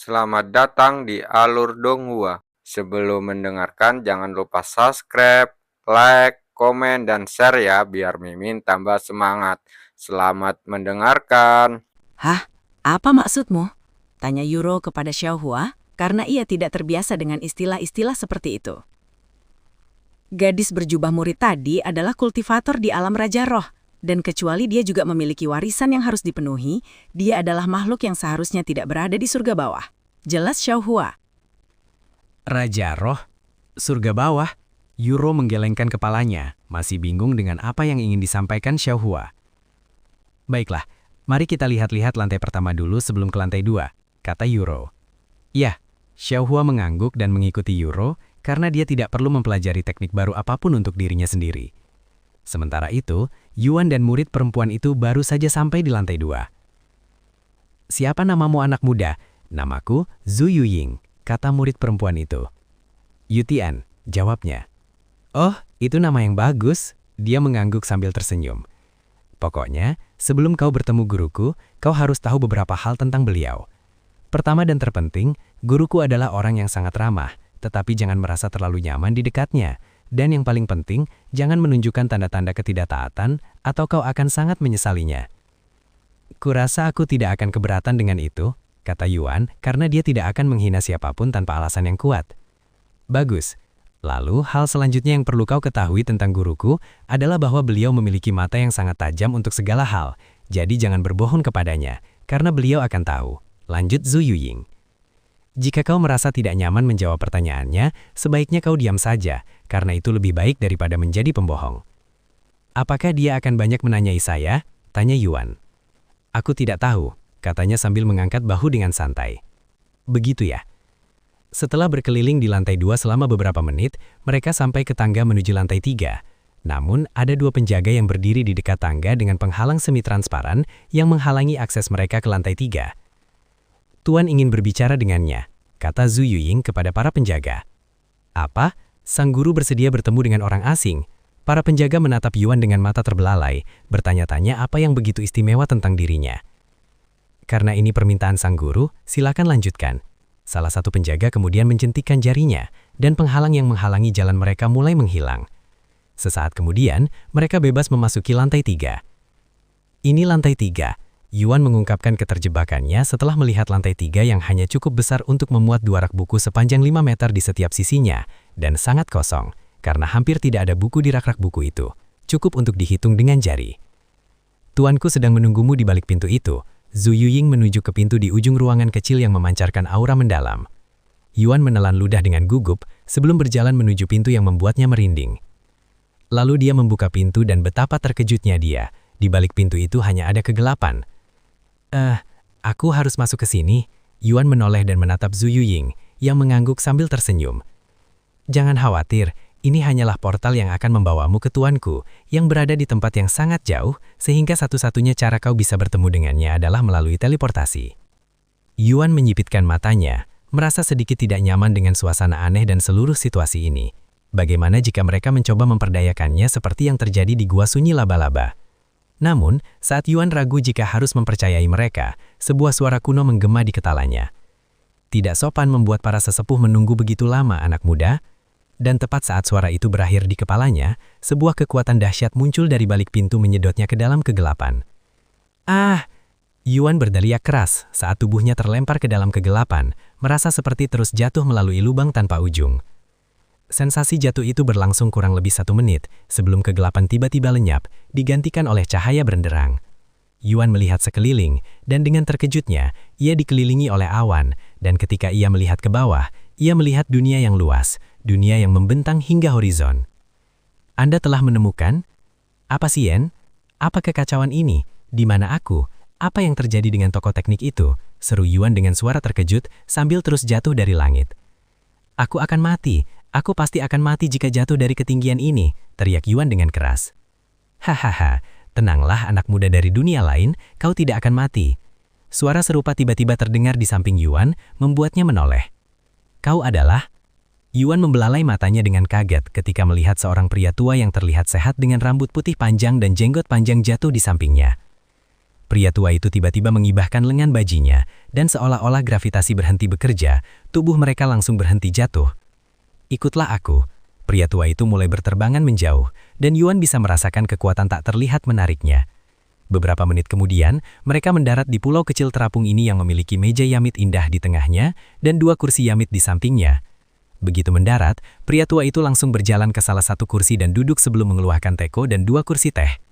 Selamat datang di Alur Donghua. Sebelum mendengarkan, jangan lupa subscribe, like, komen, dan share ya, biar Mimin tambah semangat. Selamat mendengarkan. Hah? Apa maksudmu? Tanya Yuro kepada Xiaohua karena ia tidak terbiasa dengan istilah-istilah seperti itu. Gadis berjubah murid tadi adalah kultivator di alam Raja Roh, dan kecuali dia juga memiliki warisan yang harus dipenuhi, dia adalah makhluk yang seharusnya tidak berada di surga bawah. Jelas Xiaohua. Raja Roh? Surga bawah? Yuro menggelengkan kepalanya, masih bingung dengan apa yang ingin disampaikan Xiaohua. Baiklah, mari kita lihat-lihat lantai pertama dulu sebelum ke lantai 2, kata Yuro. Ya, Xiaohua mengangguk dan mengikuti Yuro karena dia tidak perlu mempelajari teknik baru apapun untuk dirinya sendiri. Sementara itu, Yuan dan murid perempuan itu baru saja sampai di lantai 2. Siapa namamu anak muda? Namaku Zhu Yuying, kata murid perempuan itu. Yutian, jawabnya. Oh, itu nama yang bagus, dia mengangguk sambil tersenyum. Pokoknya, sebelum kau bertemu guruku, kau harus tahu beberapa hal tentang beliau. Pertama dan terpenting, guruku adalah orang yang sangat ramah, tetapi jangan merasa terlalu nyaman di dekatnya. Dan yang paling penting, jangan menunjukkan tanda-tanda ketidaktaatan atau kau akan sangat menyesalinya. Kurasa aku tidak akan keberatan dengan itu, kata Yuan, karena dia tidak akan menghina siapapun tanpa alasan yang kuat. Bagus. Lalu, hal selanjutnya yang perlu kau ketahui tentang guruku adalah bahwa beliau memiliki mata yang sangat tajam untuk segala hal. Jadi jangan berbohong kepadanya, karena beliau akan tahu. Lanjut Zhu Yuying. Jika kau merasa tidak nyaman menjawab pertanyaannya, sebaiknya kau diam saja, karena itu lebih baik daripada menjadi pembohong. Apakah dia akan banyak menanyai saya? Tanya Yuan. Aku tidak tahu, katanya sambil mengangkat bahu dengan santai. Begitu ya. Setelah berkeliling di lantai 2 selama beberapa menit, mereka sampai ke tangga menuju lantai 3. Namun, ada 2 penjaga yang berdiri di dekat tangga dengan penghalang semi-transparan yang menghalangi akses mereka ke lantai 3. Tuan ingin berbicara dengannya, kata Zhu Yuying kepada para penjaga. Apa? Sang guru bersedia bertemu dengan orang asing. Para penjaga menatap Yuan dengan mata terbelalai, bertanya-tanya apa yang begitu istimewa tentang dirinya. Karena ini permintaan sang guru, silakan lanjutkan. Salah satu penjaga kemudian menjentikkan jarinya, dan penghalang yang menghalangi jalan mereka mulai menghilang. Sesaat kemudian, mereka bebas memasuki lantai 3. Ini lantai 3. Yuan mengungkapkan keterjebakannya setelah melihat lantai 3 yang hanya cukup besar untuk memuat 2 rak buku sepanjang 5 meter di setiap sisinya, dan sangat kosong, karena hampir tidak ada buku di rak-rak buku itu, cukup untuk dihitung dengan jari. Tuanku sedang menunggumu di balik pintu itu. Zhu Yuying menuju ke pintu di ujung ruangan kecil yang memancarkan aura mendalam. Yuan menelan ludah dengan gugup sebelum berjalan menuju pintu yang membuatnya merinding. Lalu dia membuka pintu dan betapa terkejutnya dia. Di balik pintu itu hanya ada kegelapan. Aku harus masuk ke sini. Yuan menoleh dan menatap Zhu Yuying yang mengangguk sambil tersenyum. Jangan khawatir, ini hanyalah portal yang akan membawamu ke tuanku yang berada di tempat yang sangat jauh, sehingga satu-satunya cara kau bisa bertemu dengannya adalah melalui teleportasi. Yuan menyipitkan matanya, merasa sedikit tidak nyaman dengan suasana aneh dan seluruh situasi ini. Bagaimana jika mereka mencoba memperdayakannya seperti yang terjadi di Gua Sunyi Laba-Laba? Namun, saat Yuan ragu jika harus mempercayai mereka, sebuah suara kuno menggema di kepalanya. Tidak sopan membuat para sesepuh menunggu begitu lama, anak muda. Dan tepat saat suara itu berakhir di kepalanya, sebuah kekuatan dahsyat muncul dari balik pintu menyedotnya ke dalam kegelapan. Yuan berdaliak keras saat tubuhnya terlempar ke dalam kegelapan, merasa seperti terus jatuh melalui lubang tanpa ujung. Sensasi jatuh itu berlangsung kurang lebih 1 menit, sebelum kegelapan tiba-tiba lenyap, digantikan oleh cahaya benderang. Yuan melihat sekeliling, dan dengan terkejutnya, ia dikelilingi oleh awan, dan ketika ia melihat ke bawah, ia melihat dunia yang luas, dunia yang membentang hingga horizon. Anda telah menemukan? Apa sih, Yen? Apa kekacauan ini? Di mana aku? Apa yang terjadi dengan toko teknik itu? Seru Yuan dengan suara terkejut sambil terus jatuh dari langit. Aku akan mati. Aku pasti akan mati jika jatuh dari ketinggian ini, teriak Yuan dengan keras. Hahaha, tenanglah anak muda dari dunia lain, kau tidak akan mati. Suara serupa tiba-tiba terdengar di samping Yuan, membuatnya menoleh. Kau adalah? Yuan membelalai matanya dengan kaget ketika melihat seorang pria tua yang terlihat sehat dengan rambut putih panjang dan jenggot panjang jatuh di sampingnya. Pria tua itu tiba-tiba mengibahkan lengan bajinya, dan seolah-olah gravitasi berhenti bekerja, tubuh mereka langsung berhenti jatuh. Ikutlah aku. Pria tua itu mulai berterbangan menjauh, dan Yuan bisa merasakan kekuatan tak terlihat menariknya. Beberapa menit kemudian, mereka mendarat di pulau kecil terapung ini yang memiliki meja yamit indah di tengahnya, dan 2 kursi yamit di sampingnya. Begitu mendarat, pria tua itu langsung berjalan ke salah satu kursi dan duduk sebelum mengeluarkan teko dan 2 kursi teh.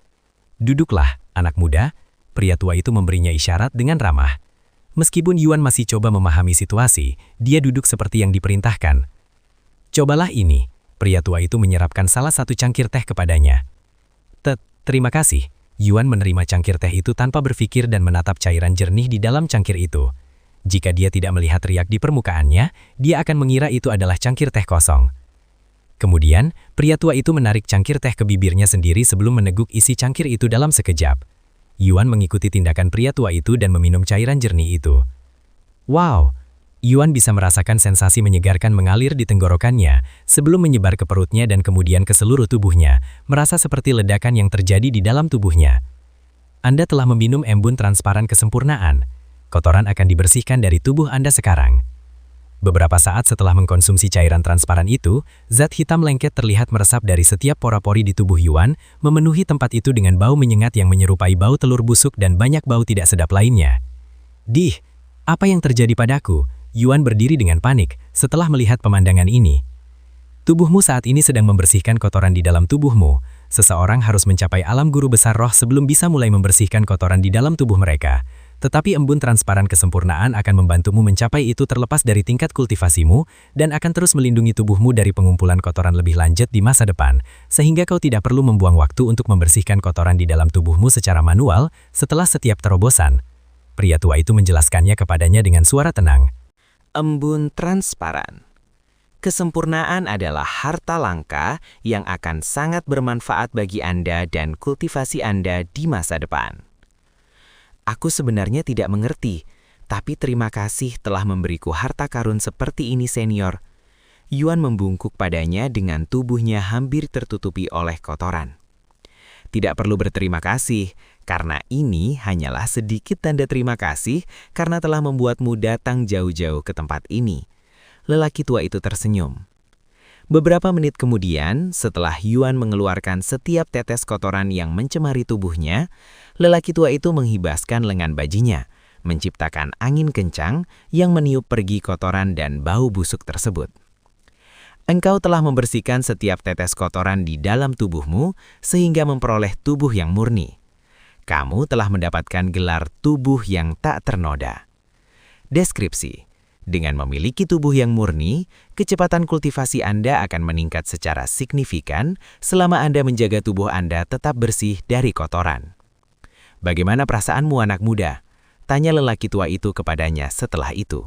"Duduklah, anak muda." Pria tua itu memberinya isyarat dengan ramah. Meskipun Yuan masih coba memahami situasi, dia duduk seperti yang diperintahkan. "Cobalah ini." Pria tua itu menyerapkan salah satu cangkir teh kepadanya. Terima kasih." Yuan menerima cangkir teh itu tanpa berpikir dan menatap cairan jernih di dalam cangkir itu. Jika dia tidak melihat riak di permukaannya, dia akan mengira itu adalah cangkir teh kosong. Kemudian, pria tua itu menarik cangkir teh ke bibirnya sendiri sebelum meneguk isi cangkir itu dalam sekejap. Yuan mengikuti tindakan pria tua itu dan meminum cairan jernih itu. Wow! Yuan bisa merasakan sensasi menyegarkan mengalir di tenggorokannya sebelum menyebar ke perutnya dan kemudian ke seluruh tubuhnya, merasa seperti ledakan yang terjadi di dalam tubuhnya. Anda telah meminum embun transparan kesempurnaan. Kotoran akan dibersihkan dari tubuh Anda sekarang. Beberapa saat setelah mengkonsumsi cairan transparan itu, zat hitam lengket terlihat meresap dari setiap pori-pori di tubuh Yuan, memenuhi tempat itu dengan bau menyengat yang menyerupai bau telur busuk dan banyak bau tidak sedap lainnya. "Dih, apa yang terjadi padaku?" Yuan berdiri dengan panik setelah melihat pemandangan ini. Tubuhmu saat ini sedang membersihkan kotoran di dalam tubuhmu. Seseorang harus mencapai alam guru besar roh sebelum bisa mulai membersihkan kotoran di dalam tubuh mereka. Tetapi embun transparan kesempurnaan akan membantumu mencapai itu terlepas dari tingkat kultivasimu dan akan terus melindungi tubuhmu dari pengumpulan kotoran lebih lanjut di masa depan, sehingga kau tidak perlu membuang waktu untuk membersihkan kotoran di dalam tubuhmu secara manual setelah setiap terobosan. Pria tua itu menjelaskannya kepadanya dengan suara tenang. Embun transparan. Kesempurnaan adalah harta langka yang akan sangat bermanfaat bagi Anda dan kultivasi Anda di masa depan. Aku sebenarnya tidak mengerti, tapi terima kasih telah memberiku harta karun seperti ini, senior. Yuan membungkuk padanya dengan tubuhnya hampir tertutupi oleh kotoran. Tidak perlu berterima kasih, karena ini hanyalah sedikit tanda terima kasih karena telah membuatmu datang jauh-jauh ke tempat ini. Lelaki tua itu tersenyum. Beberapa menit kemudian, setelah Yuan mengeluarkan setiap tetes kotoran yang mencemari tubuhnya, lelaki tua itu menghibaskan lengan bajinya, menciptakan angin kencang yang meniup pergi kotoran dan bau busuk tersebut. Engkau telah membersihkan setiap tetes kotoran di dalam tubuhmu sehingga memperoleh tubuh yang murni. Kamu telah mendapatkan gelar tubuh yang tak ternoda. Deskripsi. Dengan memiliki tubuh yang murni, kecepatan kultivasi Anda akan meningkat secara signifikan selama Anda menjaga tubuh Anda tetap bersih dari kotoran. Bagaimana perasaanmu, anak muda? Tanya lelaki tua itu kepadanya setelah itu.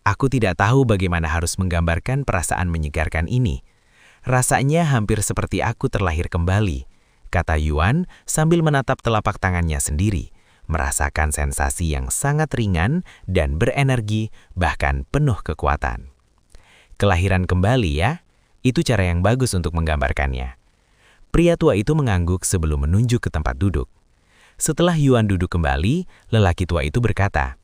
Aku tidak tahu bagaimana harus menggambarkan perasaan menyegarkan ini. Rasanya hampir seperti aku terlahir kembali, kata Yuan sambil menatap telapak tangannya sendiri. Merasakan sensasi yang sangat ringan dan berenergi, bahkan penuh kekuatan. Kelahiran kembali ya, itu cara yang bagus untuk menggambarkannya. Pria tua itu mengangguk sebelum menunjuk ke tempat duduk. Setelah Yuan duduk kembali, lelaki tua itu berkata,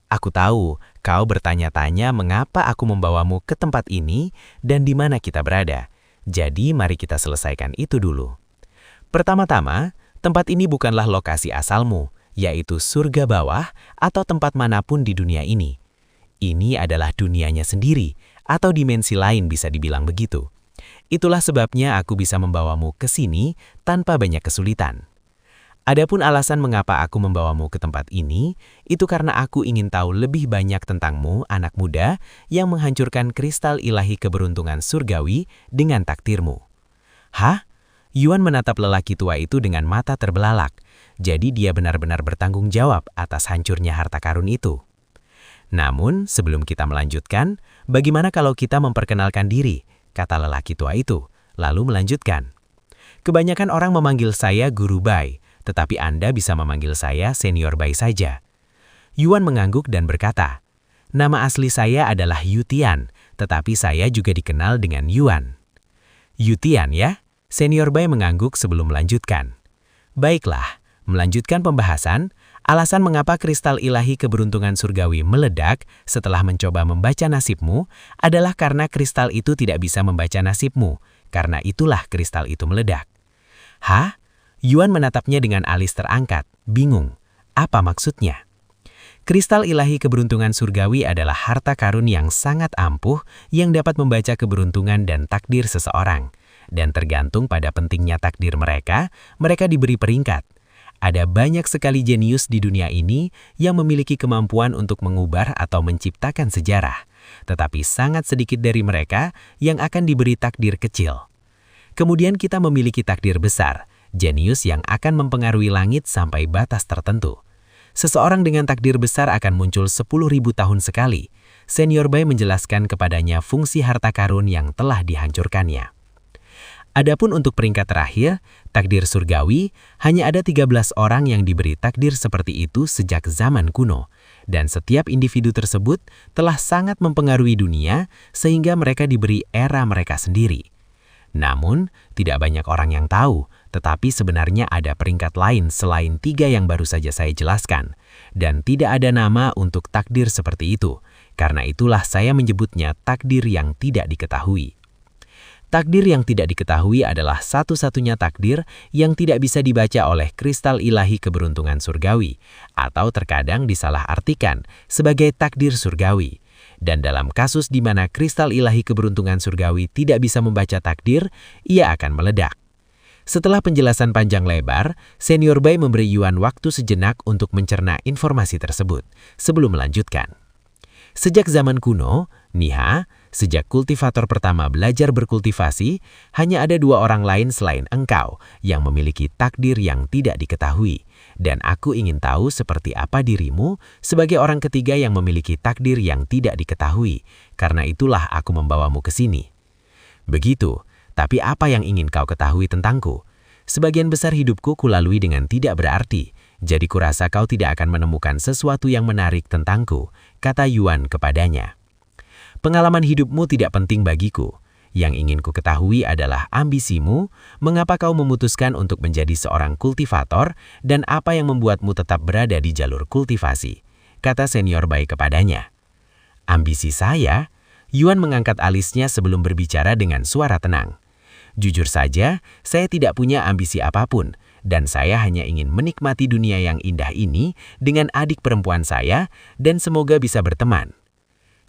"Aku tahu, kau bertanya-tanya mengapa aku membawamu ke tempat ini dan di mana kita berada. Jadi mari kita selesaikan itu dulu. Pertama-tama, tempat ini bukanlah lokasi asalmu, yaitu surga bawah atau tempat manapun di dunia ini. Ini adalah dunianya sendiri, atau dimensi lain bisa dibilang begitu. Itulah sebabnya aku bisa membawamu ke sini tanpa banyak kesulitan. Adapun alasan mengapa aku membawamu ke tempat ini, itu karena aku ingin tahu lebih banyak tentangmu, anak muda, yang menghancurkan kristal ilahi keberuntungan surgawi dengan takdirmu." Hah? Yuan menatap lelaki tua itu dengan mata terbelalak. Jadi dia benar-benar bertanggung jawab atas hancurnya harta karun itu. Namun, sebelum kita melanjutkan, bagaimana kalau kita memperkenalkan diri, kata lelaki tua itu, lalu melanjutkan. Kebanyakan orang memanggil saya Guru Bai, tetapi Anda bisa memanggil saya Senior Bai saja. Yuan mengangguk dan berkata, nama asli saya adalah Yutian, tetapi saya juga dikenal dengan Yuan. Yutian ya? Senior Bai mengangguk sebelum melanjutkan. Baiklah, melanjutkan pembahasan, Alasan mengapa kristal ilahi keberuntungan surgawi meledak setelah mencoba membaca nasibmu adalah karena kristal itu tidak bisa membaca nasibmu, karena itulah kristal itu meledak. Hah? Yuan menatapnya dengan alis terangkat, bingung. Apa maksudnya? Kristal ilahi keberuntungan surgawi adalah harta karun yang sangat ampuh yang dapat membaca keberuntungan dan takdir seseorang. Dan tergantung pada pentingnya takdir mereka diberi peringkat. Ada banyak sekali jenius di dunia ini yang memiliki kemampuan untuk mengubah atau menciptakan sejarah, tetapi sangat sedikit dari mereka yang akan diberi takdir kecil. Kemudian kita memiliki takdir besar, jenius yang akan mempengaruhi langit sampai batas tertentu. Seseorang dengan takdir besar akan muncul 10.000 tahun sekali. Senior Bai menjelaskan kepadanya fungsi harta karun yang telah dihancurkannya. Adapun untuk peringkat terakhir, takdir surgawi, hanya ada 13 orang yang diberi takdir seperti itu sejak zaman kuno, dan setiap individu tersebut telah sangat mempengaruhi dunia sehingga mereka diberi era mereka sendiri. Namun, tidak banyak orang yang tahu, tetapi sebenarnya ada peringkat lain selain 3 yang baru saja saya jelaskan, dan tidak ada nama untuk takdir seperti itu, karena itulah saya menyebutnya takdir yang tidak diketahui. Takdir yang tidak diketahui adalah satu-satunya takdir yang tidak bisa dibaca oleh kristal ilahi keberuntungan surgawi, atau terkadang disalahartikan sebagai takdir surgawi. Dan dalam kasus di mana kristal ilahi keberuntungan surgawi tidak bisa membaca takdir, ia akan meledak. Setelah penjelasan panjang lebar, Senior Bai memberi Yuan waktu sejenak untuk mencerna informasi tersebut sebelum melanjutkan. Sejak zaman kuno, Niha, sejak kultivator pertama belajar berkultivasi, hanya ada 2 orang lain selain engkau yang memiliki takdir yang tidak diketahui. Dan aku ingin tahu seperti apa dirimu sebagai orang ketiga yang memiliki takdir yang tidak diketahui. Karena itulah aku membawamu ke sini. Begitu, tapi apa yang ingin kau ketahui tentangku? Sebagian besar hidupku kulalui dengan tidak berarti. Jadi kurasa kau tidak akan menemukan sesuatu yang menarik tentangku, kata Yuan kepadanya. Pengalaman hidupmu tidak penting bagiku. Yang ingin ku ketahui adalah ambisimu, mengapa kau memutuskan untuk menjadi seorang kultivator, dan apa yang membuatmu tetap berada di jalur kultivasi, kata Senior Bai kepadanya. Ambisi saya? Yuan mengangkat alisnya sebelum berbicara dengan suara tenang. Jujur saja, saya tidak punya ambisi apapun, dan saya hanya ingin menikmati dunia yang indah ini dengan adik perempuan saya, dan semoga bisa berteman.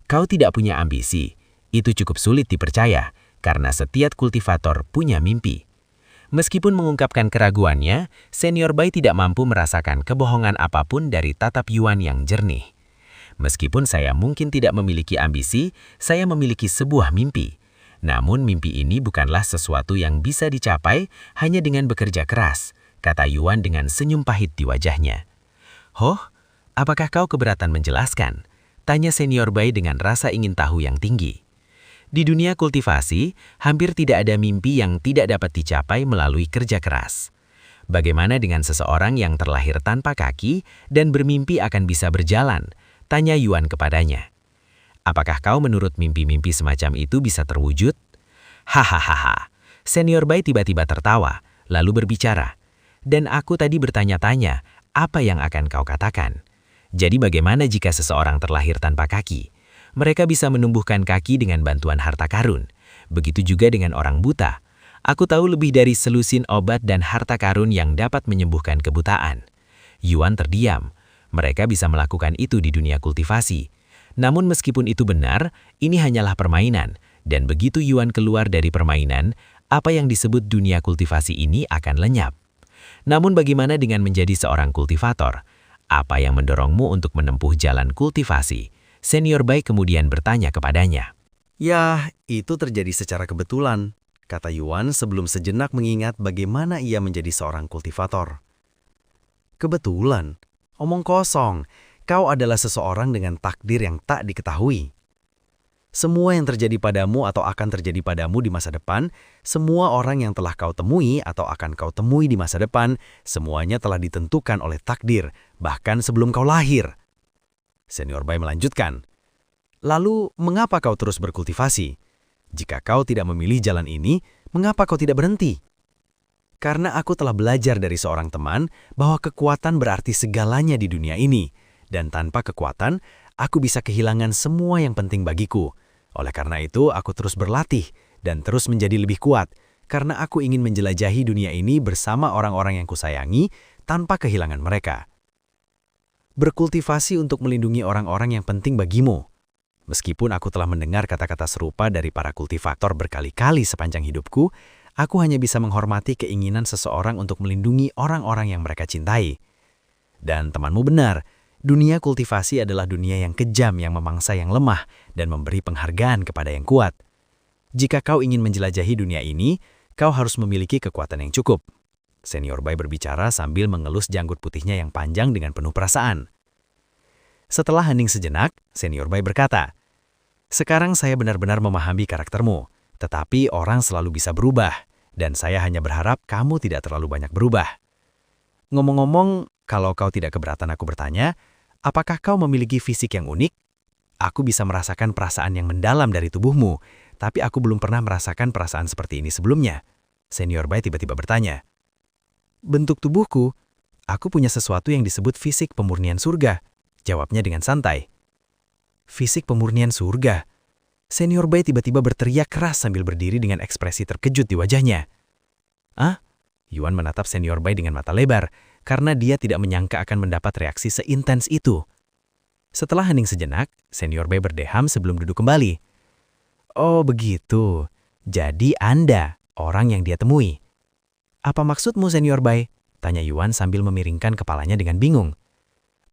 Kau tidak punya ambisi. Itu cukup sulit dipercaya, karena setiap kultivator punya mimpi. Meskipun mengungkapkan keraguannya, Senior Bai tidak mampu merasakan kebohongan apapun dari tatap Yuan yang jernih. Meskipun saya mungkin tidak memiliki ambisi, saya memiliki sebuah mimpi. Namun mimpi ini bukanlah sesuatu yang bisa dicapai hanya dengan bekerja keras, kata Yuan dengan senyum pahit di wajahnya. Hoh, apakah kau keberatan menjelaskan? Tanya Senior Bai dengan rasa ingin tahu yang tinggi. Di dunia kultivasi, hampir tidak ada mimpi yang tidak dapat dicapai melalui kerja keras. Bagaimana dengan seseorang yang terlahir tanpa kaki dan bermimpi akan bisa berjalan? Tanya Yuan kepadanya. Apakah kau menurut mimpi-mimpi semacam itu bisa terwujud? Hahaha. Senior Bai tiba-tiba tertawa, lalu berbicara. Dan aku tadi bertanya-tanya, apa yang akan kau katakan? Jadi bagaimana jika seseorang terlahir tanpa kaki? Mereka bisa menumbuhkan kaki dengan bantuan harta karun. Begitu juga dengan orang buta. Aku tahu lebih dari selusin obat dan harta karun yang dapat menyembuhkan kebutaan. Yuan terdiam. Mereka bisa melakukan itu di dunia kultivasi. Namun meskipun itu benar, ini hanyalah permainan. Dan begitu Yuan keluar dari permainan, apa yang disebut dunia kultivasi ini akan lenyap. Namun bagaimana dengan menjadi seorang kultivator? Apa yang mendorongmu untuk menempuh jalan kultivasi? Senior Bai kemudian bertanya kepadanya. Ya, itu terjadi secara kebetulan, kata Yuan sebelum sejenak mengingat bagaimana ia menjadi seorang kultivator. Kebetulan? Omong kosong, kau adalah seseorang dengan takdir yang tak diketahui. Semua yang terjadi padamu atau akan terjadi padamu di masa depan, semua orang yang telah kau temui atau akan kau temui di masa depan, semuanya telah ditentukan oleh takdir, bahkan sebelum kau lahir. Senior Bai melanjutkan. Lalu, mengapa kau terus berkultivasi? Jika kau tidak memilih jalan ini, mengapa kau tidak berhenti? Karena aku telah belajar dari seorang teman bahwa kekuatan berarti segalanya di dunia ini, dan tanpa kekuatan, aku bisa kehilangan semua yang penting bagiku. Oleh karena itu, aku terus berlatih dan terus menjadi lebih kuat, karena aku ingin menjelajahi dunia ini bersama orang-orang yang kusayangi tanpa kehilangan mereka. Berkultivasi untuk melindungi orang-orang yang penting bagimu. Meskipun aku telah mendengar kata-kata serupa dari para kultivator berkali-kali sepanjang hidupku, aku hanya bisa menghormati keinginan seseorang untuk melindungi orang-orang yang mereka cintai. Dan temanmu benar, dunia kultivasi adalah dunia yang kejam yang memangsa yang lemah dan memberi penghargaan kepada yang kuat. Jika kau ingin menjelajahi dunia ini, kau harus memiliki kekuatan yang cukup. Senior Bai berbicara sambil mengelus janggut putihnya yang panjang dengan penuh perasaan. Setelah hening sejenak, Senior Bai berkata, "Sekarang saya benar-benar memahami karaktermu, tetapi orang selalu bisa berubah, dan saya hanya berharap kamu tidak terlalu banyak berubah. Ngomong-ngomong, kalau kau tidak keberatan aku bertanya, apakah kau memiliki fisik yang unik? Aku bisa merasakan perasaan yang mendalam dari tubuhmu, tapi aku belum pernah merasakan perasaan seperti ini sebelumnya." Senior Bai tiba-tiba bertanya, "Bentuk tubuhku, aku punya sesuatu yang disebut fisik pemurnian surga," jawabnya dengan santai. Fisik pemurnian surga? Senior Bai tiba-tiba berteriak keras sambil berdiri dengan ekspresi terkejut di wajahnya. "Ah?" Yuan menatap Senior Bai dengan mata lebar, karena dia tidak menyangka akan mendapat reaksi seintens itu. Setelah hening sejenak, Senior Bai berdeham sebelum duduk kembali. "Oh begitu, jadi Anda orang yang dia temui." "Apa maksudmu, Senior Bai?" tanya Yuan sambil memiringkan kepalanya dengan bingung.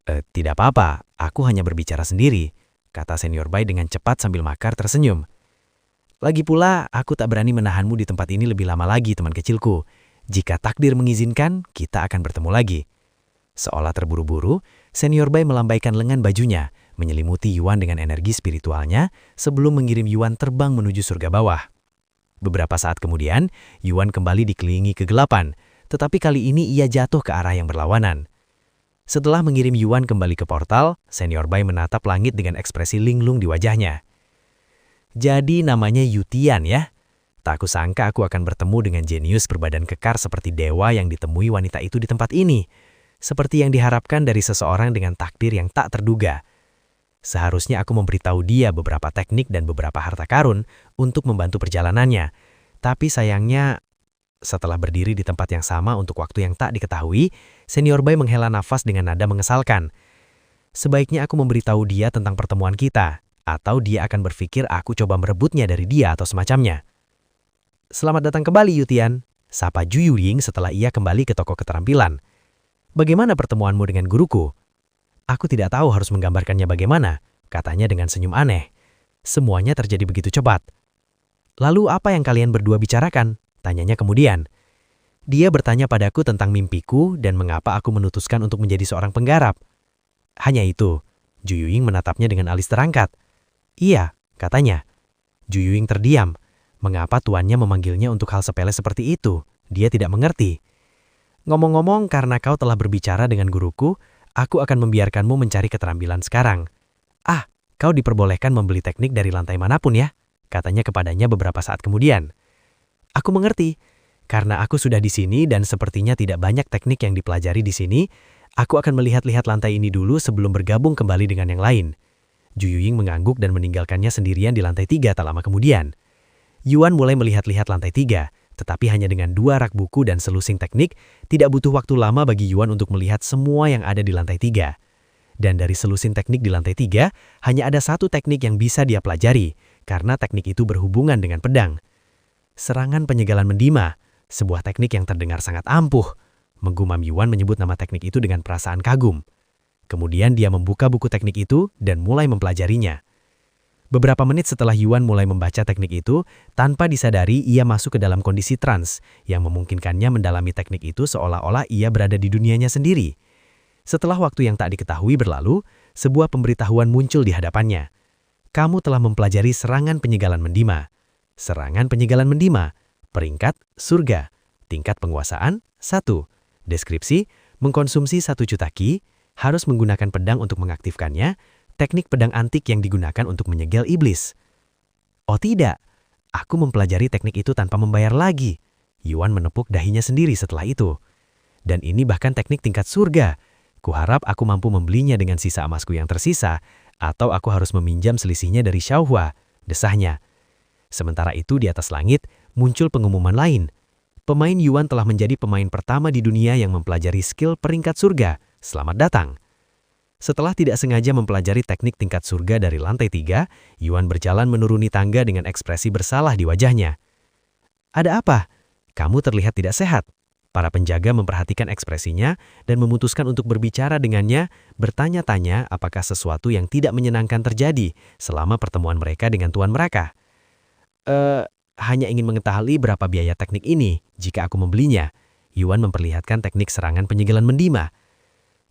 Tidak apa-apa, aku hanya berbicara sendiri," kata Senior Bai dengan cepat sambil makar tersenyum. "Lagi pula, aku tak berani menahanmu di tempat ini lebih lama lagi, teman kecilku. Jika takdir mengizinkan, kita akan bertemu lagi." Seolah terburu-buru, Senior Bai melambaikan lengan bajunya, menyelimuti Yuan dengan energi spiritualnya sebelum mengirim Yuan terbang menuju surga bawah. Beberapa saat kemudian, Yuan kembali dikelilingi kegelapan, tetapi kali ini ia jatuh ke arah yang berlawanan. Setelah mengirim Yuan kembali ke portal, Senior Bai menatap langit dengan ekspresi linglung di wajahnya. "Jadi namanya Yutian ya? Tak kusangka aku akan bertemu dengan jenius berbadan kekar seperti dewa yang ditemui wanita itu di tempat ini. Seperti yang diharapkan dari seseorang dengan takdir yang tak terduga. Seharusnya aku memberitahu dia beberapa teknik dan beberapa harta karun untuk membantu perjalanannya. Tapi sayangnya..." Setelah berdiri di tempat yang sama untuk waktu yang tak diketahui, Senior Bai menghela nafas dengan nada mengesalkan. "Sebaiknya aku memberitahu dia tentang pertemuan kita, atau dia akan berpikir aku coba merebutnya dari dia atau semacamnya." "Selamat datang kembali, Yutian," sapa Ju Yuying setelah ia kembali ke toko keterampilan. "Bagaimana pertemuanmu dengan guruku?" "Aku tidak tahu harus menggambarkannya bagaimana," katanya dengan senyum aneh. "Semuanya terjadi begitu cepat." "Lalu apa yang kalian berdua bicarakan?" tanyanya kemudian. "Dia bertanya padaku tentang mimpiku dan mengapa aku memutuskan untuk menjadi seorang penggarap." "Hanya itu?" Ju Yuying menatapnya dengan alis terangkat. "Iya," katanya. Ju Yuying terdiam. Mengapa tuannya memanggilnya untuk hal sepele seperti itu? Dia tidak mengerti. "Ngomong-ngomong, karena kau telah berbicara dengan guruku, aku akan membiarkanmu mencari keterampilan sekarang." "Ah, kau diperbolehkan membeli teknik dari lantai manapun ya?" katanya kepadanya beberapa saat kemudian. "Aku mengerti. Karena aku sudah di sini dan sepertinya tidak banyak teknik yang dipelajari di sini, aku akan melihat-lihat lantai ini dulu sebelum bergabung kembali dengan yang lain." Ju Yuying mengangguk dan meninggalkannya sendirian di lantai 3 tak lama kemudian. Yuan mulai melihat-lihat lantai 3, tetapi hanya dengan 2 rak buku dan selusing teknik, tidak butuh waktu lama bagi Yuan untuk melihat semua yang ada di lantai 3. Dan dari selusin teknik di lantai 3, hanya ada 1 teknik yang bisa dia pelajari, karena teknik itu berhubungan dengan pedang. Serangan penyegalan mendima, sebuah teknik yang terdengar sangat ampuh. Menggumam Yuan menyebut nama teknik itu dengan perasaan kagum. Kemudian dia membuka buku teknik itu dan mulai mempelajarinya. Beberapa menit setelah Yuan mulai membaca teknik itu, tanpa disadari ia masuk ke dalam kondisi trans yang memungkinkannya mendalami teknik itu seolah-olah ia berada di dunianya sendiri. Setelah waktu yang tak diketahui berlalu, sebuah pemberitahuan muncul di hadapannya. "Kamu telah mempelajari serangan penyegalan mendima. Serangan penyegalan mendima, peringkat surga, tingkat penguasaan 1. Deskripsi, mengkonsumsi 1 juta ki, harus menggunakan pedang untuk mengaktifkannya, teknik pedang antik yang digunakan untuk menyegel iblis." "Oh tidak, aku mempelajari teknik itu tanpa membayar lagi." Yuan menepuk dahinya sendiri setelah itu. Dan ini bahkan teknik tingkat surga. Kuharap aku mampu membelinya dengan sisa emasku yang tersisa, atau aku harus meminjam selisihnya dari Xiaohua, desahnya. Sementara itu di atas langit, muncul pengumuman lain. Pemain Yuan telah menjadi pemain pertama di dunia yang mempelajari skill peringkat surga. Selamat datang. Setelah tidak sengaja mempelajari teknik tingkat surga dari lantai 3, Yuan berjalan menuruni tangga dengan ekspresi bersalah di wajahnya. Ada apa? Kamu terlihat tidak sehat. Para penjaga memperhatikan ekspresinya dan memutuskan untuk berbicara dengannya, bertanya-tanya apakah sesuatu yang tidak menyenangkan terjadi selama pertemuan mereka dengan tuan mereka. Hanya ingin mengetahui berapa biaya teknik ini jika aku membelinya. Yuan memperlihatkan teknik serangan penyegelan mendima.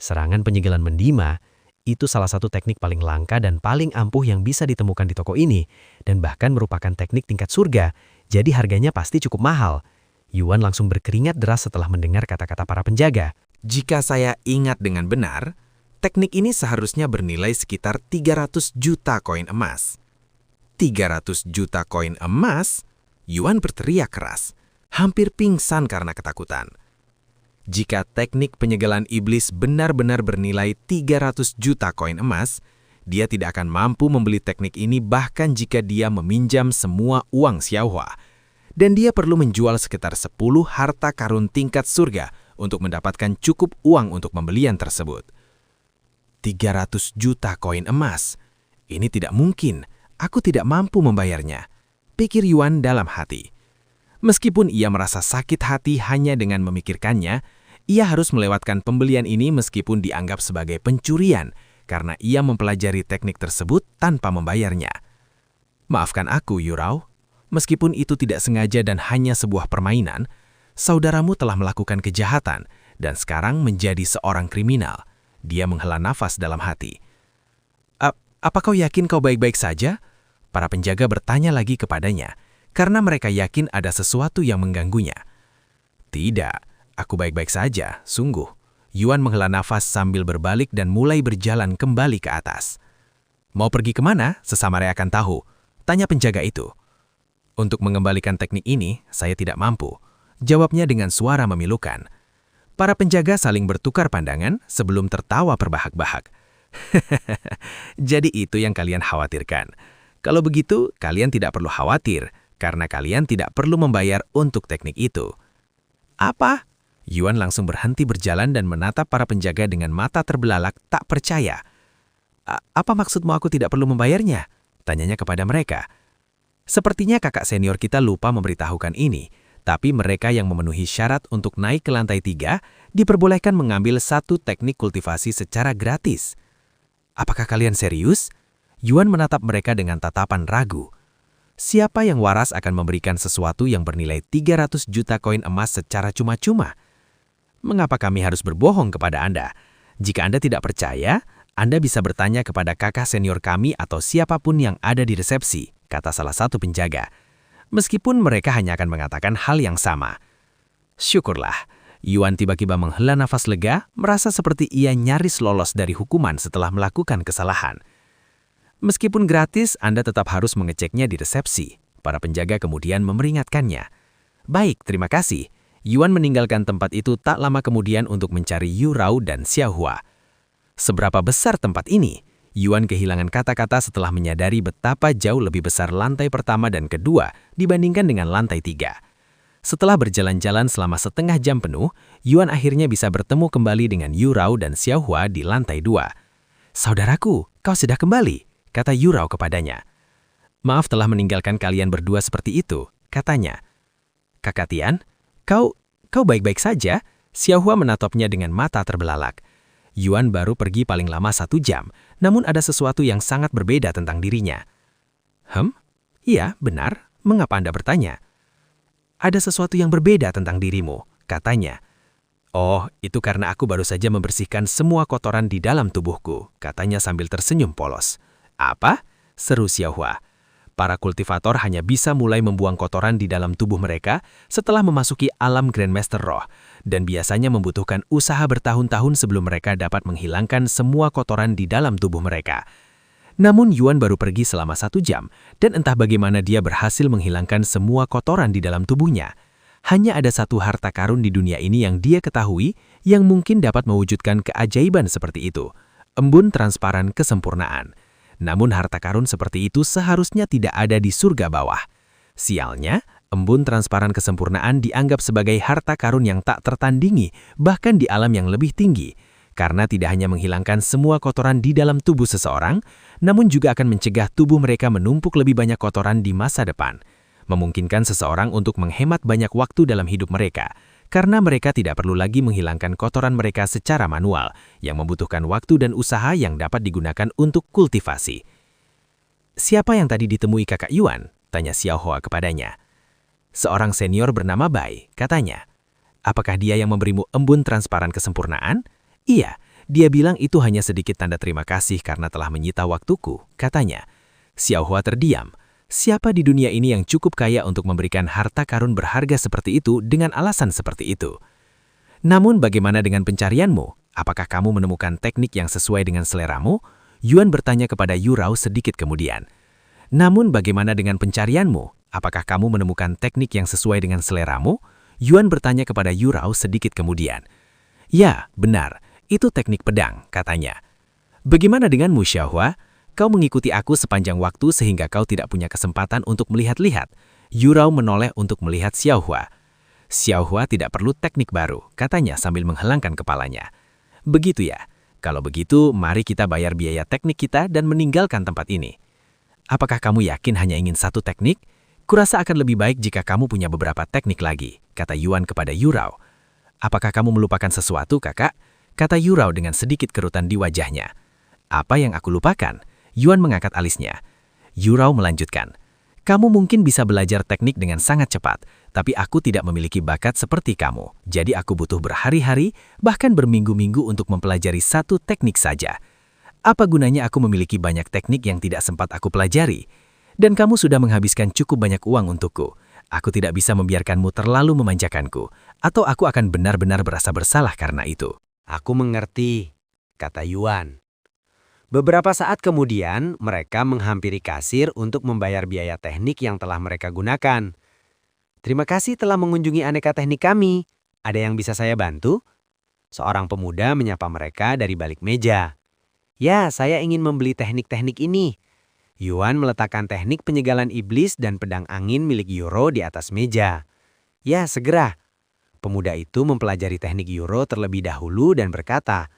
Serangan penyegelan mendima itu salah satu teknik paling langka dan paling ampuh yang bisa ditemukan di toko ini, dan bahkan merupakan teknik tingkat surga, jadi harganya pasti cukup mahal. Yuan langsung berkeringat deras setelah mendengar kata-kata para penjaga. Jika saya ingat dengan benar, teknik ini seharusnya bernilai sekitar 300 juta koin emas. 300 juta koin emas? Yuan berteriak keras, hampir pingsan karena ketakutan. Jika teknik penyegelan iblis benar-benar bernilai 300 juta koin emas, dia tidak akan mampu membeli teknik ini bahkan jika dia meminjam semua uang Xiaohua. Dan dia perlu menjual sekitar 10 harta karun tingkat surga untuk mendapatkan cukup uang untuk pembelian tersebut. 300 juta koin emas. Ini tidak mungkin, aku tidak mampu membayarnya, pikir Yuan dalam hati. Meskipun ia merasa sakit hati hanya dengan memikirkannya, ia harus melewatkan pembelian ini meskipun dianggap sebagai pencurian karena ia mempelajari teknik tersebut tanpa membayarnya. Maafkan aku, Yurao. Meskipun itu tidak sengaja dan hanya sebuah permainan, saudaramu telah melakukan kejahatan dan sekarang menjadi seorang kriminal. Dia menghela nafas dalam hati. Apa kau yakin kau baik-baik saja? Para penjaga bertanya lagi kepadanya, karena mereka yakin ada sesuatu yang mengganggunya. Tidak, aku baik-baik saja, sungguh. Yuan menghela nafas sambil berbalik dan mulai berjalan kembali ke atas. Mau pergi kemana? Sesamare akan tahu, tanya penjaga itu. Untuk mengembalikan teknik ini, saya tidak mampu, jawabnya dengan suara memilukan. Para penjaga saling bertukar pandangan sebelum tertawa terbahak-bahak. Jadi itu yang kalian khawatirkan. Kalau begitu, kalian tidak perlu khawatir, karena kalian tidak perlu membayar untuk teknik itu. Apa? Yuan langsung berhenti berjalan dan menatap para penjaga dengan mata terbelalak tak percaya. Apa maksudmu aku tidak perlu membayarnya? Tanyanya kepada mereka. Sepertinya kakak senior kita lupa memberitahukan ini, tapi mereka yang memenuhi syarat untuk naik ke lantai 3 diperbolehkan mengambil satu teknik kultivasi secara gratis. Apakah kalian serius? Yuan menatap mereka dengan tatapan ragu. Siapa yang waras akan memberikan sesuatu yang bernilai 300 juta koin emas secara cuma-cuma? Mengapa kami harus berbohong kepada Anda? Jika Anda tidak percaya, Anda bisa bertanya kepada kakak senior kami atau siapapun yang ada di resepsi, kata salah satu penjaga. Meskipun mereka hanya akan mengatakan hal yang sama. Syukurlah, Yuan tiba-tiba menghela nafas lega, merasa seperti ia nyaris lolos dari hukuman setelah melakukan kesalahan. Meskipun gratis, Anda tetap harus mengeceknya di resepsi. Para penjaga kemudian memperingatkannya. Baik, terima kasih. Yuan meninggalkan tempat itu tak lama kemudian untuk mencari Yurao dan Xiaohua. Seberapa besar tempat ini? Yuan kehilangan kata-kata setelah menyadari betapa jauh lebih besar lantai pertama dan kedua dibandingkan dengan lantai 3. Setelah berjalan-jalan selama setengah jam penuh, Yuan akhirnya bisa bertemu kembali dengan Yurao dan Xiaohua di lantai 2. Saudaraku, kau sudah kembali, kata Yurao kepadanya. Maaf telah meninggalkan kalian berdua seperti itu, katanya. Kakak Tian, kau baik-baik saja? Xiaohua menatapnya dengan mata terbelalak. Yuan baru pergi paling lama 1 jam, namun ada sesuatu yang sangat berbeda tentang dirinya. Iya, benar. Mengapa Anda bertanya? Ada sesuatu yang berbeda tentang dirimu, katanya. Oh, itu karena aku baru saja membersihkan semua kotoran di dalam tubuhku, katanya sambil tersenyum polos. Apa? Seru Xiaohua. Para kultivator hanya bisa mulai membuang kotoran di dalam tubuh mereka setelah memasuki alam Grandmaster Roh, dan biasanya membutuhkan usaha bertahun-tahun sebelum mereka dapat menghilangkan semua kotoran di dalam tubuh mereka. Namun Yuan baru pergi selama 1 jam, dan entah bagaimana dia berhasil menghilangkan semua kotoran di dalam tubuhnya. Hanya ada satu harta karun di dunia ini yang dia ketahui yang mungkin dapat mewujudkan keajaiban seperti itu, embun transparan kesempurnaan. Namun harta karun seperti itu seharusnya tidak ada di surga bawah. Sialnya, embun transparan kesempurnaan dianggap sebagai harta karun yang tak tertandingi, bahkan di alam yang lebih tinggi, karena tidak hanya menghilangkan semua kotoran di dalam tubuh seseorang, namun juga akan mencegah tubuh mereka menumpuk lebih banyak kotoran di masa depan, memungkinkan seseorang untuk menghemat banyak waktu dalam hidup mereka, karena mereka tidak perlu lagi menghilangkan kotoran mereka secara manual, yang membutuhkan waktu dan usaha yang dapat digunakan untuk kultivasi. "Siapa yang tadi ditemui kakak Yuan?" tanya Xiaohua kepadanya. "Seorang senior bernama Bai," katanya. "Apakah dia yang memberimu embun transparan kesempurnaan?" "Iya, dia bilang itu hanya sedikit tanda terima kasih karena telah menyita waktuku," katanya. Xiaohua terdiam. Siapa di dunia ini yang cukup kaya untuk memberikan harta karun berharga seperti itu dengan alasan seperti itu? "Namun bagaimana dengan pencarianmu? Apakah kamu menemukan teknik yang sesuai dengan seleramu?" Yuan bertanya kepada Yurao sedikit kemudian. "Namun bagaimana dengan pencarianmu? Apakah kamu menemukan teknik yang sesuai dengan seleramu?" Yuan bertanya kepada Yurao sedikit kemudian. "Ya, benar. Itu teknik pedang," katanya. "Bagaimana denganmu, Xiaohua? Kau mengikuti aku sepanjang waktu sehingga kau tidak punya kesempatan untuk melihat-lihat." Yurao menoleh untuk melihat Xiaohua. "Xiaohua tidak perlu teknik baru," katanya sambil menghelangkan kepalanya. "Begitu ya. Kalau begitu, mari kita bayar biaya teknik kita dan meninggalkan tempat ini." "Apakah kamu yakin hanya ingin satu teknik? Kurasa akan lebih baik jika kamu punya beberapa teknik lagi," kata Yuan kepada Yurao. "Apakah kamu melupakan sesuatu, kakak?" kata Yurao dengan sedikit kerutan di wajahnya. "Apa yang aku lupakan?" Yuan mengangkat alisnya. Yurao melanjutkan, "Kamu mungkin bisa belajar teknik dengan sangat cepat, tapi aku tidak memiliki bakat seperti kamu. Jadi aku butuh berhari-hari, bahkan berminggu-minggu untuk mempelajari satu teknik saja. Apa gunanya aku memiliki banyak teknik yang tidak sempat aku pelajari? Dan kamu sudah menghabiskan cukup banyak uang untukku. Aku tidak bisa membiarkanmu terlalu memanjakanku, atau aku akan benar-benar berasa bersalah karena itu." "Aku mengerti," kata Yuan. Beberapa saat kemudian, mereka menghampiri kasir untuk membayar biaya teknik yang telah mereka gunakan. "Terima kasih telah mengunjungi aneka teknik kami. Ada yang bisa saya bantu?" Seorang pemuda menyapa mereka dari balik meja. "Ya, saya ingin membeli teknik-teknik ini." Yuan meletakkan teknik penyegalan iblis dan pedang angin milik Yuro di atas meja. "Ya, segera." Pemuda itu mempelajari teknik Yuro terlebih dahulu dan berkata,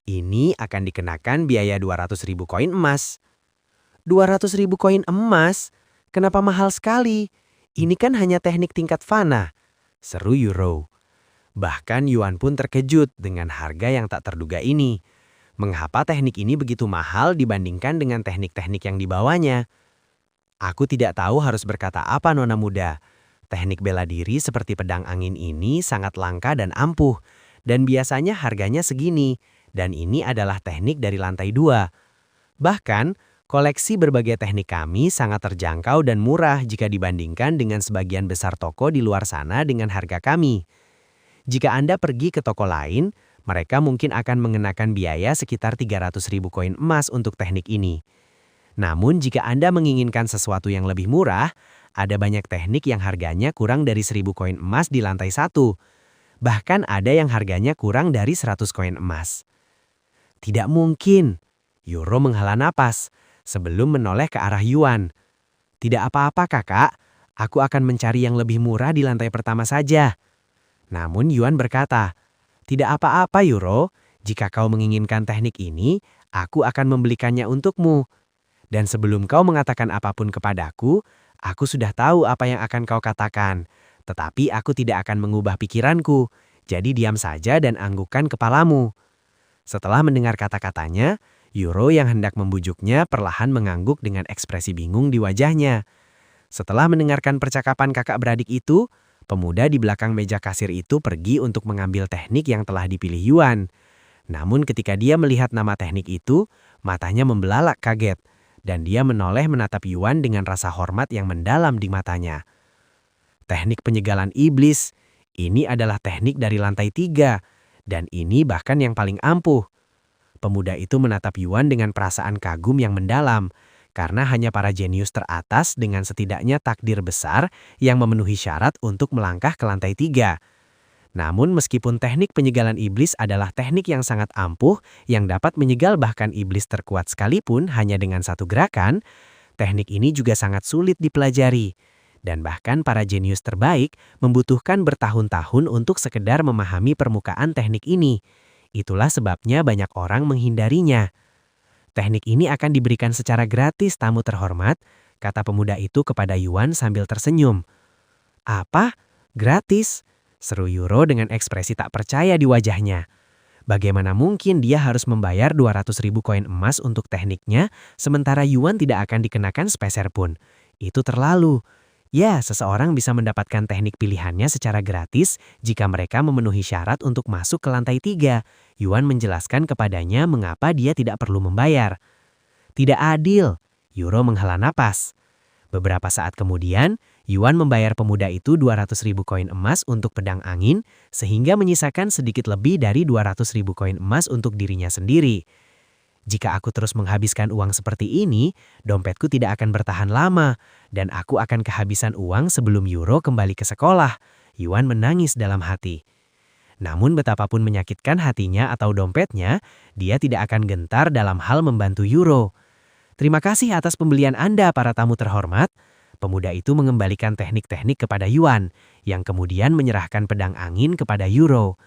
"Ini akan dikenakan biaya 200.000 koin emas." 200.000 koin emas? Kenapa mahal sekali? Ini kan hanya teknik tingkat fana, seru Yuro. Bahkan Yuan pun terkejut dengan harga yang tak terduga ini. Mengapa teknik ini begitu mahal dibandingkan dengan teknik-teknik yang dibawanya? "Aku tidak tahu harus berkata apa, nona muda. Teknik bela diri seperti pedang angin ini sangat langka dan ampuh, dan biasanya harganya segini. Dan ini adalah teknik dari lantai 2. Bahkan, koleksi berbagai teknik kami sangat terjangkau dan murah jika dibandingkan dengan sebagian besar toko di luar sana dengan harga kami. Jika Anda pergi ke toko lain, mereka mungkin akan mengenakan biaya sekitar 300.000 koin emas untuk teknik ini. Namun jika Anda menginginkan sesuatu yang lebih murah, ada banyak teknik yang harganya kurang dari 1.000 koin emas di lantai 1. Bahkan ada yang harganya kurang dari 100 koin emas. "Tidak mungkin." Yuro menghela napas sebelum menoleh ke arah Yuan. "Tidak apa-apa, kakak. Aku akan mencari yang lebih murah di lantai pertama saja." Namun Yuan berkata, "Tidak apa-apa, Yuro. Jika kau menginginkan teknik ini, aku akan membelikannya untukmu. Dan sebelum kau mengatakan apapun kepadaku, aku sudah tahu apa yang akan kau katakan. Tetapi aku tidak akan mengubah pikiranku. Jadi diam saja dan anggukkan kepalamu." Setelah mendengar kata-katanya, Yuro yang hendak membujuknya perlahan mengangguk dengan ekspresi bingung di wajahnya. Setelah mendengarkan percakapan kakak beradik itu, pemuda di belakang meja kasir itu pergi untuk mengambil teknik yang telah dipilih Yuan. Namun ketika dia melihat nama teknik itu, matanya membelalak kaget, dan dia menoleh menatap Yuan dengan rasa hormat yang mendalam di matanya. "Teknik penyegalan iblis, ini adalah teknik dari lantai 3. Dan ini bahkan yang paling ampuh." Pemuda itu menatap Yuan dengan perasaan kagum yang mendalam, karena hanya para jenius teratas dengan setidaknya takdir besar yang memenuhi syarat untuk melangkah ke lantai 3. Namun meskipun teknik penyegalan iblis adalah teknik yang sangat ampuh yang dapat menyegal bahkan iblis terkuat sekalipun hanya dengan satu gerakan, teknik ini juga sangat sulit dipelajari. Dan bahkan para jenius terbaik membutuhkan bertahun-tahun untuk sekedar memahami permukaan teknik ini. Itulah sebabnya banyak orang menghindarinya. Teknik ini akan diberikan secara gratis tamu terhormat, kata pemuda itu kepada Yuan sambil tersenyum. Apa? Gratis? Seru Euro dengan ekspresi tak percaya di wajahnya. Bagaimana mungkin dia harus membayar 200.000 koin emas untuk tekniknya, sementara Yuan tidak akan dikenakan sepeser pun. Itu terlalu. Ya, seseorang bisa mendapatkan teknik pilihannya secara gratis jika mereka memenuhi syarat untuk masuk ke lantai 3. Yuan menjelaskan kepadanya mengapa dia tidak perlu membayar. Tidak adil. Euro menghela napas. Beberapa saat kemudian, Yuan membayar pemuda itu 200.000 koin emas untuk pedang angin, sehingga menyisakan sedikit lebih dari 200.000 koin emas untuk dirinya sendiri. Jika aku terus menghabiskan uang seperti ini, dompetku tidak akan bertahan lama, dan aku akan kehabisan uang sebelum Euro kembali ke sekolah. Yuan menangis dalam hati. Namun betapapun menyakitkan hatinya atau dompetnya, dia tidak akan gentar dalam hal membantu Euro. Terima kasih atas pembelian Anda, para tamu terhormat. Pemuda itu mengembalikan teknik-teknik kepada Yuan, yang kemudian menyerahkan pedang angin kepada Euro.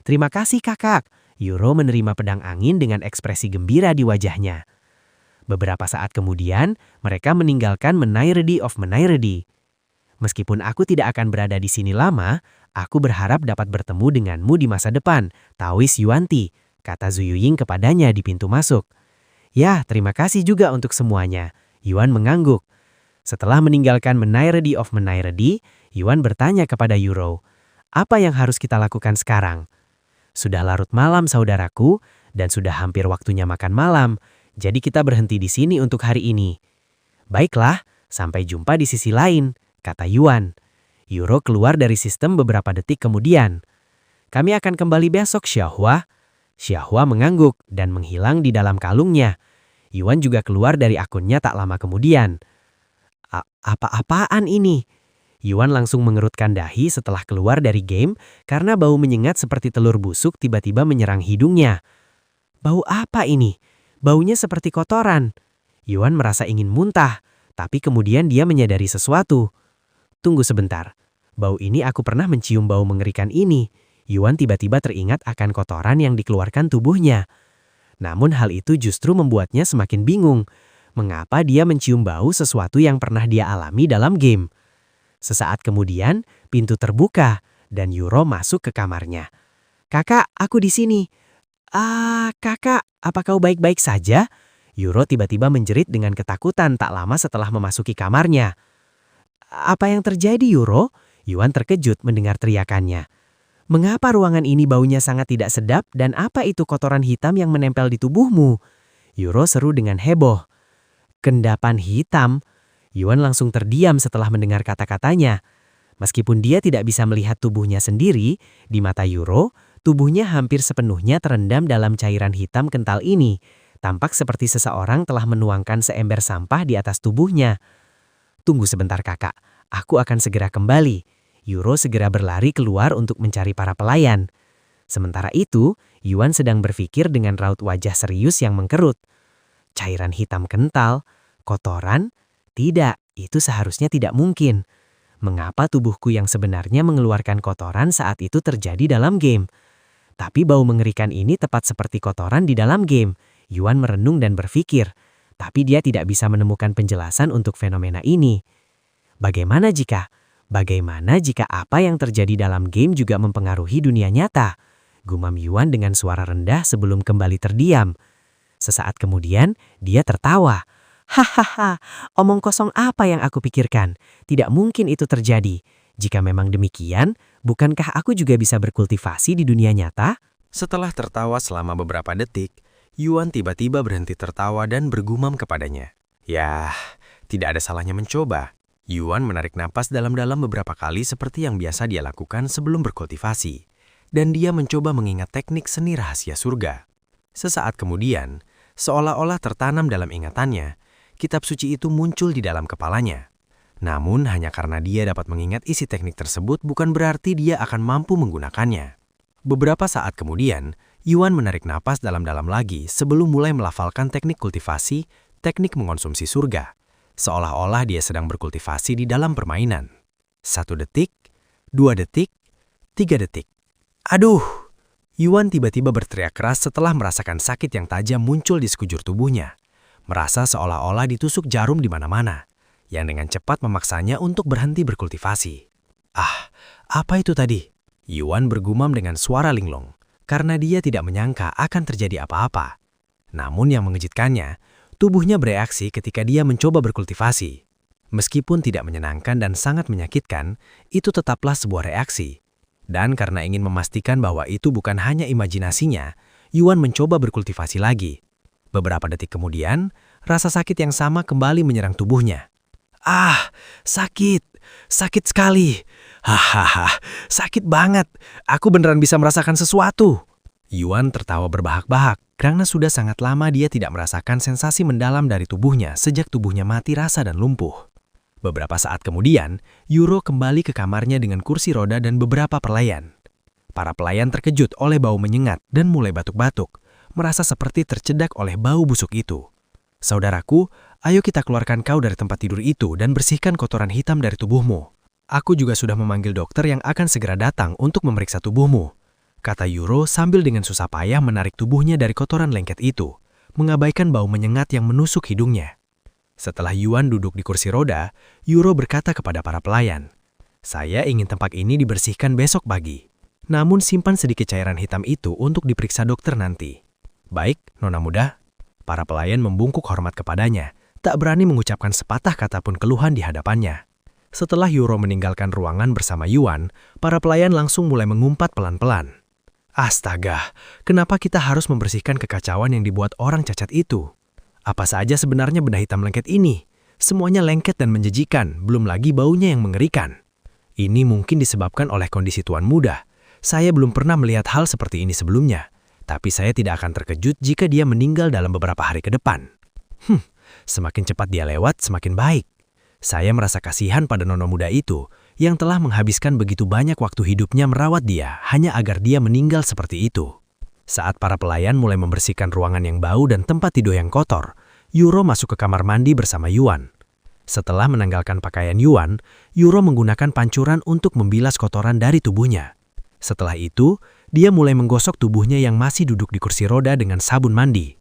Terima kasih kakak. Euro menerima pedang angin dengan ekspresi gembira di wajahnya. Beberapa saat kemudian, mereka meninggalkan Menairedi of Menairedi. Meskipun aku tidak akan berada di sini lama, aku berharap dapat bertemu denganmu di masa depan, Taois Yuanti, kata Zhu Yuying kepadanya di pintu masuk. Ya, terima kasih juga untuk semuanya. Yuan mengangguk. Setelah meninggalkan Menairedi of Menairedi, Yuan bertanya kepada Euro, apa yang harus kita lakukan sekarang? Sudah larut malam saudaraku, dan sudah hampir waktunya makan malam, jadi kita berhenti di sini untuk hari ini. Baiklah, sampai jumpa di sisi lain, kata Yuan. Euro keluar dari sistem beberapa detik kemudian. Kami akan kembali besok, Xiaohua. Xiaohua mengangguk dan menghilang di dalam kalungnya. Yuan juga keluar dari akunnya tak lama kemudian. Apa-apaan ini? Yuan langsung mengerutkan dahi setelah keluar dari game karena bau menyengat seperti telur busuk tiba-tiba menyerang hidungnya. Bau apa ini? Baunya seperti kotoran. Yuan merasa ingin muntah, tapi kemudian dia menyadari sesuatu. Tunggu sebentar, bau ini aku pernah mencium bau mengerikan ini. Yuan tiba-tiba teringat akan kotoran yang dikeluarkan tubuhnya. Namun hal itu justru membuatnya semakin bingung. Mengapa dia mencium bau sesuatu yang pernah dia alami dalam game? Sesaat kemudian, pintu terbuka dan Euro masuk ke kamarnya. Kakak, aku di sini. Kakak, apa kau baik-baik saja? Euro tiba-tiba menjerit dengan ketakutan tak lama setelah memasuki kamarnya. Apa yang terjadi, Euro? Yuan terkejut mendengar teriakannya. Mengapa ruangan ini baunya sangat tidak sedap dan apa itu kotoran hitam yang menempel di tubuhmu? Euro seru dengan heboh. Kendapan hitam? Yuan langsung terdiam setelah mendengar kata-katanya. Meskipun dia tidak bisa melihat tubuhnya sendiri, di mata Euro, tubuhnya hampir sepenuhnya terendam dalam cairan hitam kental ini. Tampak seperti seseorang telah menuangkan seember sampah di atas tubuhnya. Tunggu sebentar kakak, aku akan segera kembali. Euro segera berlari keluar untuk mencari para pelayan. Sementara itu, Yuan sedang berpikir dengan raut wajah serius yang mengkerut. Cairan hitam kental, kotoran? Tidak, itu seharusnya tidak mungkin. Mengapa tubuhku yang sebenarnya mengeluarkan kotoran saat itu terjadi dalam game? Tapi bau mengerikan ini tepat seperti kotoran di dalam game. Yuan merenung dan berpikir, tapi dia tidak bisa menemukan penjelasan untuk fenomena ini. Bagaimana jika apa yang terjadi dalam game juga mempengaruhi dunia nyata? Gumam Yuan dengan suara rendah sebelum kembali terdiam. Sesaat kemudian, dia tertawa. Hahaha, omong kosong apa yang aku pikirkan? Tidak mungkin itu terjadi. Jika memang demikian, bukankah aku juga bisa berkultivasi di dunia nyata? Setelah tertawa selama beberapa detik, Yuan tiba-tiba berhenti tertawa dan bergumam kepadanya. Yah, tidak ada salahnya mencoba. Yuan menarik napas dalam-dalam beberapa kali seperti yang biasa dia lakukan sebelum berkultivasi. Dan dia mencoba mengingat teknik seni rahasia surga. Sesaat kemudian, seolah-olah tertanam dalam ingatannya, kitab suci itu muncul di dalam kepalanya. Namun hanya karena dia dapat mengingat isi teknik tersebut bukan berarti dia akan mampu menggunakannya. Beberapa saat kemudian, Yuan menarik napas dalam-dalam lagi sebelum mulai melafalkan teknik kultivasi, teknik mengonsumsi surga. Seolah-olah dia sedang berkultivasi di dalam permainan. 1 detik, 2 detik, 3 detik. Aduh! Yuan tiba-tiba berteriak keras setelah merasakan sakit yang tajam muncul di sekujur tubuhnya. Merasa seolah-olah ditusuk jarum di mana-mana, yang dengan cepat memaksanya untuk berhenti berkultivasi. Ah, apa itu tadi? Yuan bergumam dengan suara linglung, karena dia tidak menyangka akan terjadi apa-apa. Namun yang mengejutkannya, tubuhnya bereaksi ketika dia mencoba berkultivasi. Meskipun tidak menyenangkan dan sangat menyakitkan, itu tetaplah sebuah reaksi. Dan karena ingin memastikan bahwa itu bukan hanya imajinasinya, Yuan mencoba berkultivasi lagi. Beberapa detik kemudian, rasa sakit yang sama kembali menyerang tubuhnya. Ah, sakit! Sakit sekali! Hahaha, sakit banget! Aku beneran bisa merasakan sesuatu! Yuan tertawa berbahak-bahak karena sudah sangat lama dia tidak merasakan sensasi mendalam dari tubuhnya sejak tubuhnya mati rasa dan lumpuh. Beberapa saat kemudian, Yuro kembali ke kamarnya dengan kursi roda dan beberapa pelayan. Para pelayan terkejut oleh bau menyengat dan mulai batuk-batuk, merasa seperti tercedak oleh bau busuk itu. Saudaraku, ayo kita keluarkan kau dari tempat tidur itu dan bersihkan kotoran hitam dari tubuhmu. Aku juga sudah memanggil dokter yang akan segera datang untuk memeriksa tubuhmu, kata Yuro sambil dengan susah payah menarik tubuhnya dari kotoran lengket itu, mengabaikan bau menyengat yang menusuk hidungnya. Setelah Yuan duduk di kursi roda, Yuro berkata kepada para pelayan, "Saya ingin tempat ini dibersihkan besok pagi. Namun simpan sedikit cairan hitam itu untuk diperiksa dokter nanti." "Baik, Nona muda." Para pelayan membungkuk hormat kepadanya, tak berani mengucapkan sepatah kata pun keluhan di hadapannya. Setelah Yuro meninggalkan ruangan bersama Yuan, para pelayan langsung mulai mengumpat pelan-pelan. Astaga, kenapa kita harus membersihkan kekacauan yang dibuat orang cacat itu? Apa saja sebenarnya benda hitam lengket ini? Semuanya lengket dan menjijikan, belum lagi baunya yang mengerikan. Ini mungkin disebabkan oleh kondisi tuan muda. Saya belum pernah melihat hal seperti ini sebelumnya, tapi saya tidak akan terkejut jika dia meninggal dalam beberapa hari ke depan. Semakin cepat dia lewat, semakin baik. Saya merasa kasihan pada nona muda itu, yang telah menghabiskan begitu banyak waktu hidupnya merawat dia, hanya agar dia meninggal seperti itu. Saat para pelayan mulai membersihkan ruangan yang bau dan tempat tidur yang kotor, Yuro masuk ke kamar mandi bersama Yuan. Setelah menanggalkan pakaian Yuan, Yuro menggunakan pancuran untuk membilas kotoran dari tubuhnya. Setelah itu, dia mulai menggosok tubuhnya yang masih duduk di kursi roda dengan sabun mandi.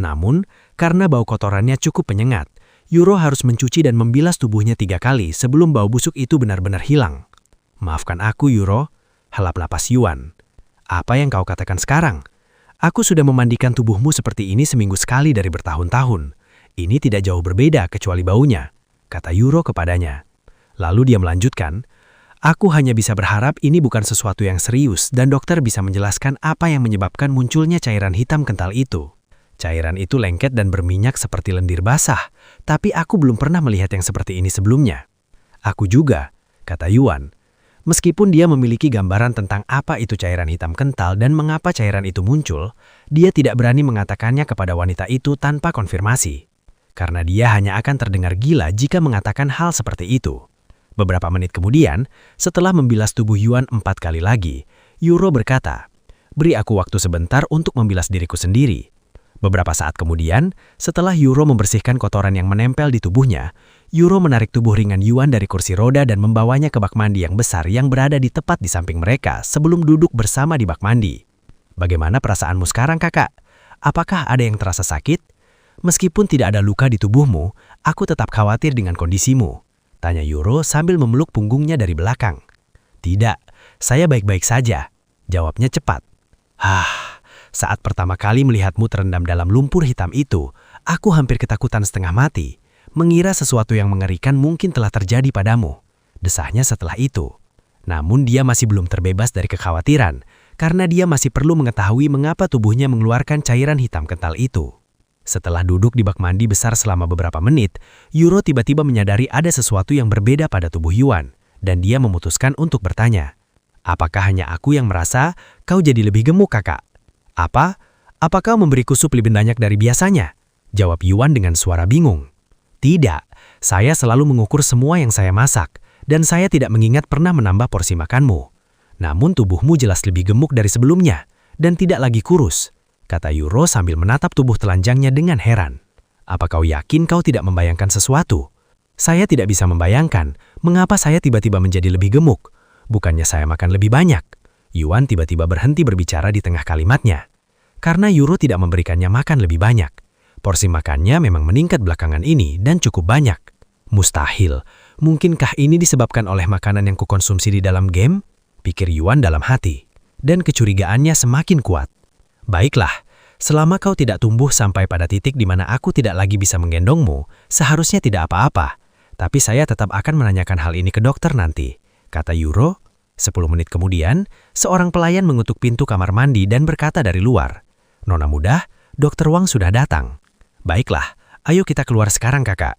Namun, karena bau kotorannya cukup penyengat, Yuro harus mencuci dan membilas tubuhnya 3 kali sebelum bau busuk itu benar-benar hilang. "Maafkan aku, Yuro," helap napas Yuan. "Apa yang kau katakan sekarang? Aku sudah memandikan tubuhmu seperti ini seminggu sekali dari bertahun-tahun. Ini tidak jauh berbeda kecuali baunya," kata Yuro kepadanya. Lalu dia melanjutkan, "Aku hanya bisa berharap ini bukan sesuatu yang serius dan dokter bisa menjelaskan apa yang menyebabkan munculnya cairan hitam kental itu. Cairan itu lengket dan berminyak seperti lendir basah, tapi aku belum pernah melihat yang seperti ini sebelumnya." "Aku juga," kata Yuan. Meskipun dia memiliki gambaran tentang apa itu cairan hitam kental dan mengapa cairan itu muncul, dia tidak berani mengatakannya kepada wanita itu tanpa konfirmasi. Karena dia hanya akan terdengar gila jika mengatakan hal seperti itu. Beberapa menit kemudian, setelah membilas tubuh Yuan 4 kali lagi, Yuro berkata, "Beri aku waktu sebentar untuk membilas diriku sendiri." Beberapa saat kemudian, setelah Yuro membersihkan kotoran yang menempel di tubuhnya, Yuro menarik tubuh ringan Yuan dari kursi roda dan membawanya ke bak mandi yang besar yang berada di tepat di samping mereka sebelum duduk bersama di bak mandi. "Bagaimana perasaanmu sekarang, kakak? Apakah ada yang terasa sakit? Meskipun tidak ada luka di tubuhmu, aku tetap khawatir dengan kondisimu," tanya Yuro sambil memeluk punggungnya dari belakang. "Tidak, saya baik-baik saja," jawabnya cepat. Saat pertama kali melihatmu terendam dalam lumpur hitam itu, aku hampir ketakutan setengah mati, mengira sesuatu yang mengerikan mungkin telah terjadi padamu," desahnya setelah itu. Namun dia masih belum terbebas dari kekhawatiran, karena dia masih perlu mengetahui mengapa tubuhnya mengeluarkan cairan hitam kental itu. Setelah duduk di bak mandi besar selama beberapa menit, Yuro tiba-tiba menyadari ada sesuatu yang berbeda pada tubuh Yuan, dan dia memutuskan untuk bertanya, "Apakah hanya aku yang merasa kau jadi lebih gemuk, kakak?" Apa kau memberiku sup lebih banyak dari biasanya?" jawab Yuan dengan suara bingung. Tidak, saya selalu mengukur semua yang saya masak, dan saya tidak mengingat pernah menambah porsi makanmu. Namun tubuhmu jelas lebih gemuk dari sebelumnya, dan tidak lagi kurus, kata Yuro sambil menatap tubuh telanjangnya dengan heran. Apa kau yakin kau tidak membayangkan sesuatu? Saya tidak bisa membayangkan mengapa saya tiba-tiba menjadi lebih gemuk. Bukannya saya makan lebih banyak. Yuan tiba-tiba berhenti berbicara di tengah kalimatnya. Karena Yuro tidak memberikannya makan lebih banyak. Porsi makannya memang meningkat belakangan ini dan cukup banyak. Mustahil. Mungkinkah ini disebabkan oleh makanan yang kukonsumsi di dalam game? Pikir Yuan dalam hati. Dan kecurigaannya semakin kuat. Baiklah, selama kau tidak tumbuh sampai pada titik di mana aku tidak lagi bisa menggendongmu, seharusnya tidak apa-apa. Tapi saya tetap akan menanyakan hal ini ke dokter nanti, kata Yuro. 10 menit kemudian, seorang pelayan mengutuk pintu kamar mandi dan berkata dari luar, "Nona muda, Dokter Wang sudah datang." "Baiklah, ayo kita keluar sekarang kakak."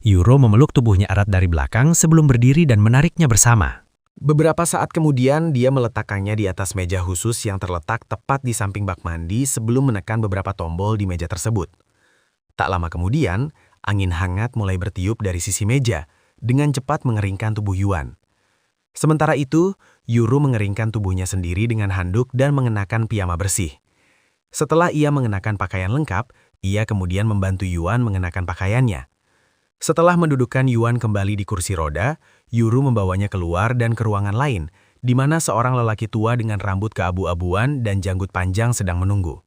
Yuro memeluk tubuhnya erat dari belakang sebelum berdiri dan menariknya bersama. Beberapa saat kemudian, dia meletakkannya di atas meja khusus yang terletak tepat di samping bak mandi sebelum menekan beberapa tombol di meja tersebut. Tak lama kemudian, angin hangat mulai bertiup dari sisi meja, dengan cepat mengeringkan tubuh Yuan. Sementara itu, Yuro mengeringkan tubuhnya sendiri dengan handuk dan mengenakan piyama bersih. Setelah ia mengenakan pakaian lengkap, ia kemudian membantu Yuan mengenakan pakaiannya. Setelah mendudukkan Yuan kembali di kursi roda, Yuro membawanya keluar dan ke ruangan lain, di mana seorang lelaki tua dengan rambut keabu-abuan dan janggut panjang sedang menunggu.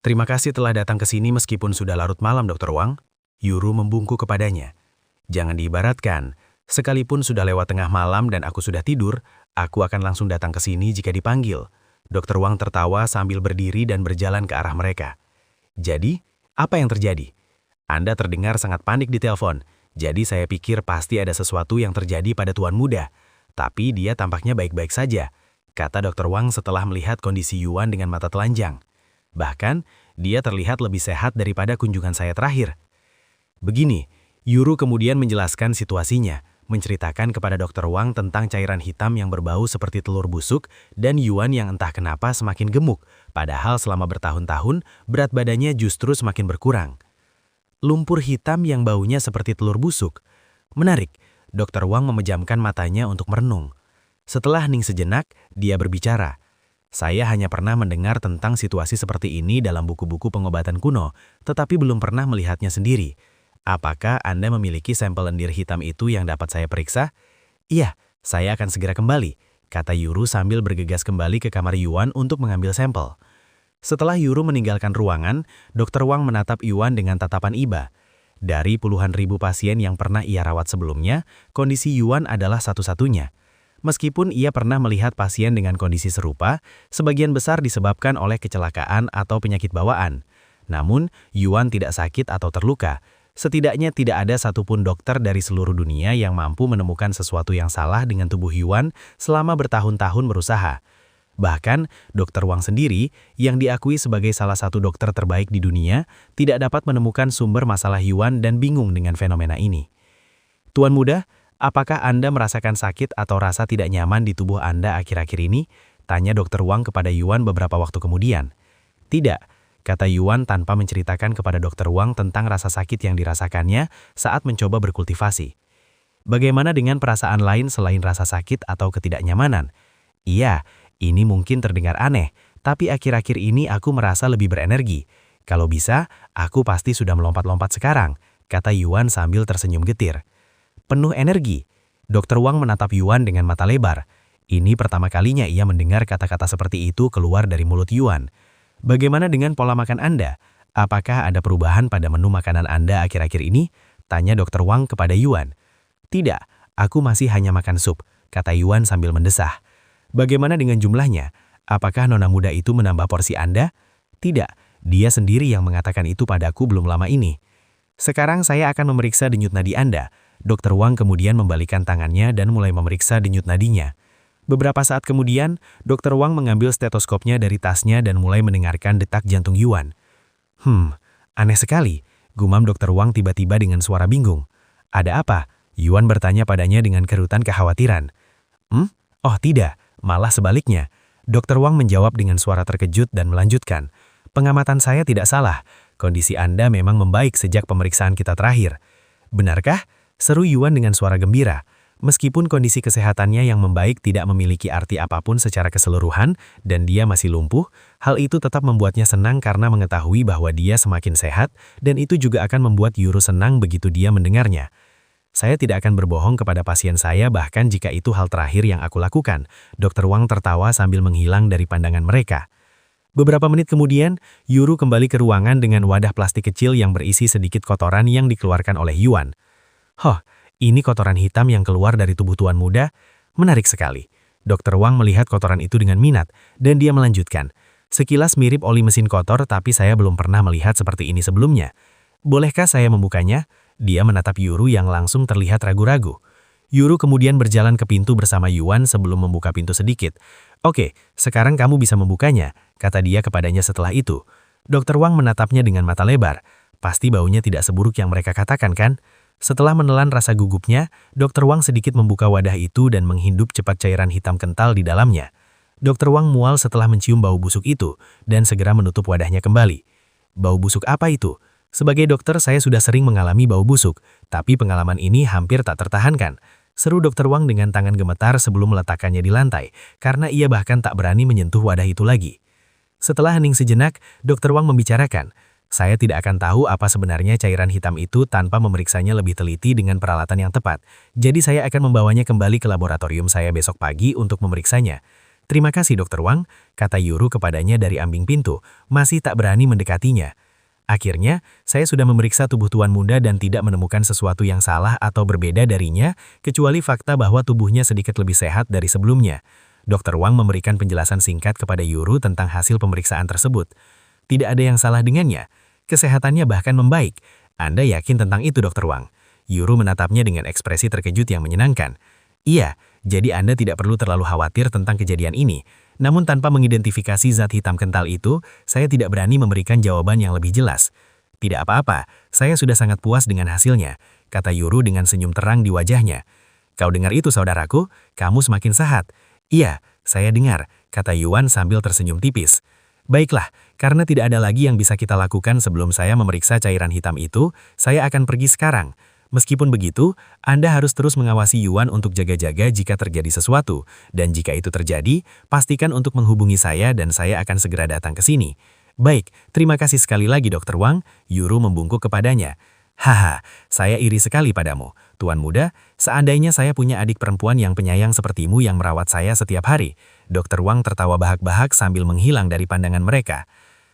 "Terima kasih telah datang ke sini meskipun sudah larut malam, Dr. Wang." Yuro membungkuk kepadanya. "Jangan diibaratkan, sekalipun sudah lewat tengah malam dan aku sudah tidur, aku akan langsung datang ke sini jika dipanggil." Dr. Wang tertawa sambil berdiri dan berjalan ke arah mereka. "Jadi, apa yang terjadi? Anda terdengar sangat panik di telepon, jadi saya pikir pasti ada sesuatu yang terjadi pada tuan muda. Tapi dia tampaknya baik-baik saja," kata Dr. Wang setelah melihat kondisi Yuan dengan mata telanjang. "Bahkan, dia terlihat lebih sehat daripada kunjungan saya terakhir." Begini, Yuro kemudian menjelaskan situasinya, menceritakan kepada Dr. Wang tentang cairan hitam yang berbau seperti telur busuk dan Yuan yang entah kenapa semakin gemuk, padahal selama bertahun-tahun berat badannya justru semakin berkurang. Lumpur hitam yang baunya seperti telur busuk. Menarik, Dr. Wang memejamkan matanya untuk merenung. Setelah hening sejenak, dia berbicara. "Saya hanya pernah mendengar tentang situasi seperti ini dalam buku-buku pengobatan kuno, tetapi belum pernah melihatnya sendiri. Apakah Anda memiliki sampel lendir hitam itu yang dapat saya periksa?" "Iya, saya akan segera kembali," kata Yuro sambil bergegas kembali ke kamar Yuan untuk mengambil sampel. Setelah Yuro meninggalkan ruangan, Dr. Wang menatap Yuan dengan tatapan iba. Dari puluhan ribu pasien yang pernah ia rawat sebelumnya, kondisi Yuan adalah satu-satunya. Meskipun ia pernah melihat pasien dengan kondisi serupa, sebagian besar disebabkan oleh kecelakaan atau penyakit bawaan. Namun, Yuan tidak sakit atau terluka. Setidaknya tidak ada satupun dokter dari seluruh dunia yang mampu menemukan sesuatu yang salah dengan tubuh Yuan selama bertahun-tahun berusaha. Bahkan, Dr. Wang sendiri, yang diakui sebagai salah satu dokter terbaik di dunia, tidak dapat menemukan sumber masalah Yuan dan bingung dengan fenomena ini. "Tuan muda, apakah Anda merasakan sakit atau rasa tidak nyaman di tubuh Anda akhir-akhir ini?" tanya Dr. Wang kepada Yuan beberapa waktu kemudian. "Tidak," kata Yuan tanpa menceritakan kepada Dr. Wang tentang rasa sakit yang dirasakannya saat mencoba berkultivasi. "Bagaimana dengan perasaan lain selain rasa sakit atau ketidaknyamanan?" "Iya, ini mungkin terdengar aneh, tapi akhir-akhir ini aku merasa lebih berenergi. Kalau bisa, aku pasti sudah melompat-lompat sekarang," kata Yuan sambil tersenyum getir. "Penuh energi?" Dr. Wang menatap Yuan dengan mata lebar. Ini pertama kalinya ia mendengar kata-kata seperti itu keluar dari mulut Yuan. "Bagaimana dengan pola makan Anda? Apakah ada perubahan pada menu makanan Anda akhir-akhir ini?" tanya Dr. Wang kepada Yuan. "Tidak, aku masih hanya makan sup," kata Yuan sambil mendesah. "Bagaimana dengan jumlahnya? Apakah nona muda itu menambah porsi Anda?" "Tidak, dia sendiri yang mengatakan itu padaku belum lama ini." "Sekarang saya akan memeriksa denyut nadi Anda." Dr. Wang kemudian membalikkan tangannya dan mulai memeriksa denyut nadinya. Beberapa saat kemudian, Dr. Wang mengambil stetoskopnya dari tasnya dan mulai mendengarkan detak jantung Yuan. Aneh sekali," gumam Dr. Wang tiba-tiba dengan suara bingung. "Ada apa?" Yuan bertanya padanya dengan kerutan kekhawatiran. "Oh tidak, malah sebaliknya." Dr. Wang menjawab dengan suara terkejut dan melanjutkan. "Pengamatan saya tidak salah. Kondisi Anda memang membaik sejak pemeriksaan kita terakhir. Benarkah? Seru Yuan dengan suara gembira. Meskipun kondisi kesehatannya yang membaik tidak memiliki arti apapun secara keseluruhan dan dia masih lumpuh, hal itu tetap membuatnya senang karena mengetahui bahwa dia semakin sehat dan itu juga akan membuat Yuru senang begitu dia mendengarnya. Saya tidak akan berbohong kepada pasien saya bahkan jika itu hal terakhir yang aku lakukan. Dr. Wang tertawa sambil menghilang dari pandangan mereka. Beberapa menit kemudian, Yuru kembali ke ruangan dengan wadah plastik kecil yang berisi sedikit kotoran yang dikeluarkan oleh Yuan. Hoh, ini kotoran hitam yang keluar dari tubuh tuan muda? Menarik sekali. Dr. Wang melihat kotoran itu dengan minat, dan dia melanjutkan. Sekilas mirip oli mesin kotor tapi saya belum pernah melihat seperti ini sebelumnya. Bolehkah saya membukanya? Dia menatap Yuru yang langsung terlihat ragu-ragu. Yuru kemudian berjalan ke pintu bersama Yuan sebelum membuka pintu sedikit. Oke, sekarang kamu bisa membukanya, kata dia kepadanya setelah itu. Dr. Wang menatapnya dengan mata lebar. Pasti baunya tidak seburuk yang mereka katakan kan? Setelah menelan rasa gugupnya, Dr. Wang sedikit membuka wadah itu dan menghidup cepat cairan hitam kental di dalamnya. Dr. Wang mual setelah mencium bau busuk itu dan segera menutup wadahnya kembali. Bau busuk apa itu? Sebagai dokter saya sudah sering mengalami bau busuk, tapi pengalaman ini hampir tak tertahankan. Seru Dr. Wang dengan tangan gemetar sebelum meletakkannya di lantai, karena ia bahkan tak berani menyentuh wadah itu lagi. Setelah hening sejenak, Dr. Wang membicarakan, saya tidak akan tahu apa sebenarnya cairan hitam itu tanpa memeriksanya lebih teliti dengan peralatan yang tepat. Jadi saya akan membawanya kembali ke laboratorium saya besok pagi untuk memeriksanya. Terima kasih Dr. Wang, kata Yuru kepadanya dari ambing pintu, masih tak berani mendekatinya. Akhirnya, saya sudah memeriksa tubuh tuan muda dan tidak menemukan sesuatu yang salah atau berbeda darinya, kecuali fakta bahwa tubuhnya sedikit lebih sehat dari sebelumnya. Dr. Wang memberikan penjelasan singkat kepada Yuru tentang hasil pemeriksaan tersebut. Tidak ada yang salah dengannya. Kesehatannya bahkan membaik. Anda yakin tentang itu, Dr. Wang? Yuru menatapnya dengan ekspresi terkejut yang menyenangkan. Iya, jadi Anda tidak perlu terlalu khawatir tentang kejadian ini. Namun tanpa mengidentifikasi zat hitam kental itu, saya tidak berani memberikan jawaban yang lebih jelas. Tidak apa-apa, saya sudah sangat puas dengan hasilnya, kata Yuru dengan senyum terang di wajahnya. Kau dengar itu, saudaraku? Kamu semakin sehat. Iya, saya dengar, kata Yuan sambil tersenyum tipis. Baiklah, karena tidak ada lagi yang bisa kita lakukan sebelum saya memeriksa cairan hitam itu, saya akan pergi sekarang. Meskipun begitu, Anda harus terus mengawasi Yuan untuk jaga-jaga jika terjadi sesuatu, dan jika itu terjadi, pastikan untuk menghubungi saya dan saya akan segera datang ke sini. Baik, terima kasih sekali lagi Dr. Wang, Yuru membungkuk kepadanya. Haha, saya iri sekali padamu, Tuan Muda, seandainya saya punya adik perempuan yang penyayang sepertimu yang merawat saya setiap hari. Dr. Wang tertawa bahak-bahak sambil menghilang dari pandangan mereka.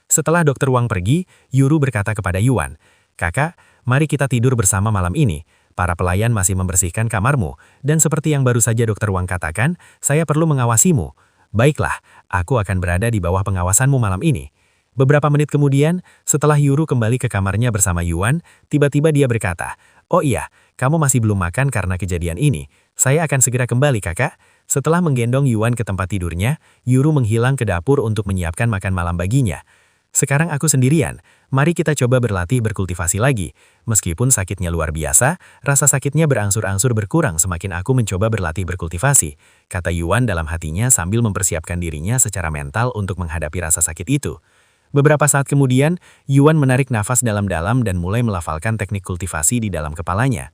Setelah Dr. Wang pergi, Yuru berkata kepada Yuan, Kakak, mari kita tidur bersama malam ini. Para pelayan masih membersihkan kamarmu, dan seperti yang baru saja Dr. Wang katakan, saya perlu mengawasimu. Baiklah, aku akan berada di bawah pengawasanmu malam ini. Beberapa menit kemudian, setelah Yuru kembali ke kamarnya bersama Yuan, tiba-tiba dia berkata, Oh iya, kamu masih belum makan karena kejadian ini. Saya akan segera kembali, kakak. Setelah menggendong Yuan ke tempat tidurnya, Yuru menghilang ke dapur untuk menyiapkan makan malam baginya. Sekarang aku sendirian, mari kita coba berlatih berkultivasi lagi. Meskipun sakitnya luar biasa, rasa sakitnya berangsur-angsur berkurang semakin aku mencoba berlatih berkultivasi, kata Yuan dalam hatinya sambil mempersiapkan dirinya secara mental untuk menghadapi rasa sakit itu. Beberapa saat kemudian, Yuan menarik nafas dalam-dalam dan mulai melafalkan teknik kultivasi di dalam kepalanya.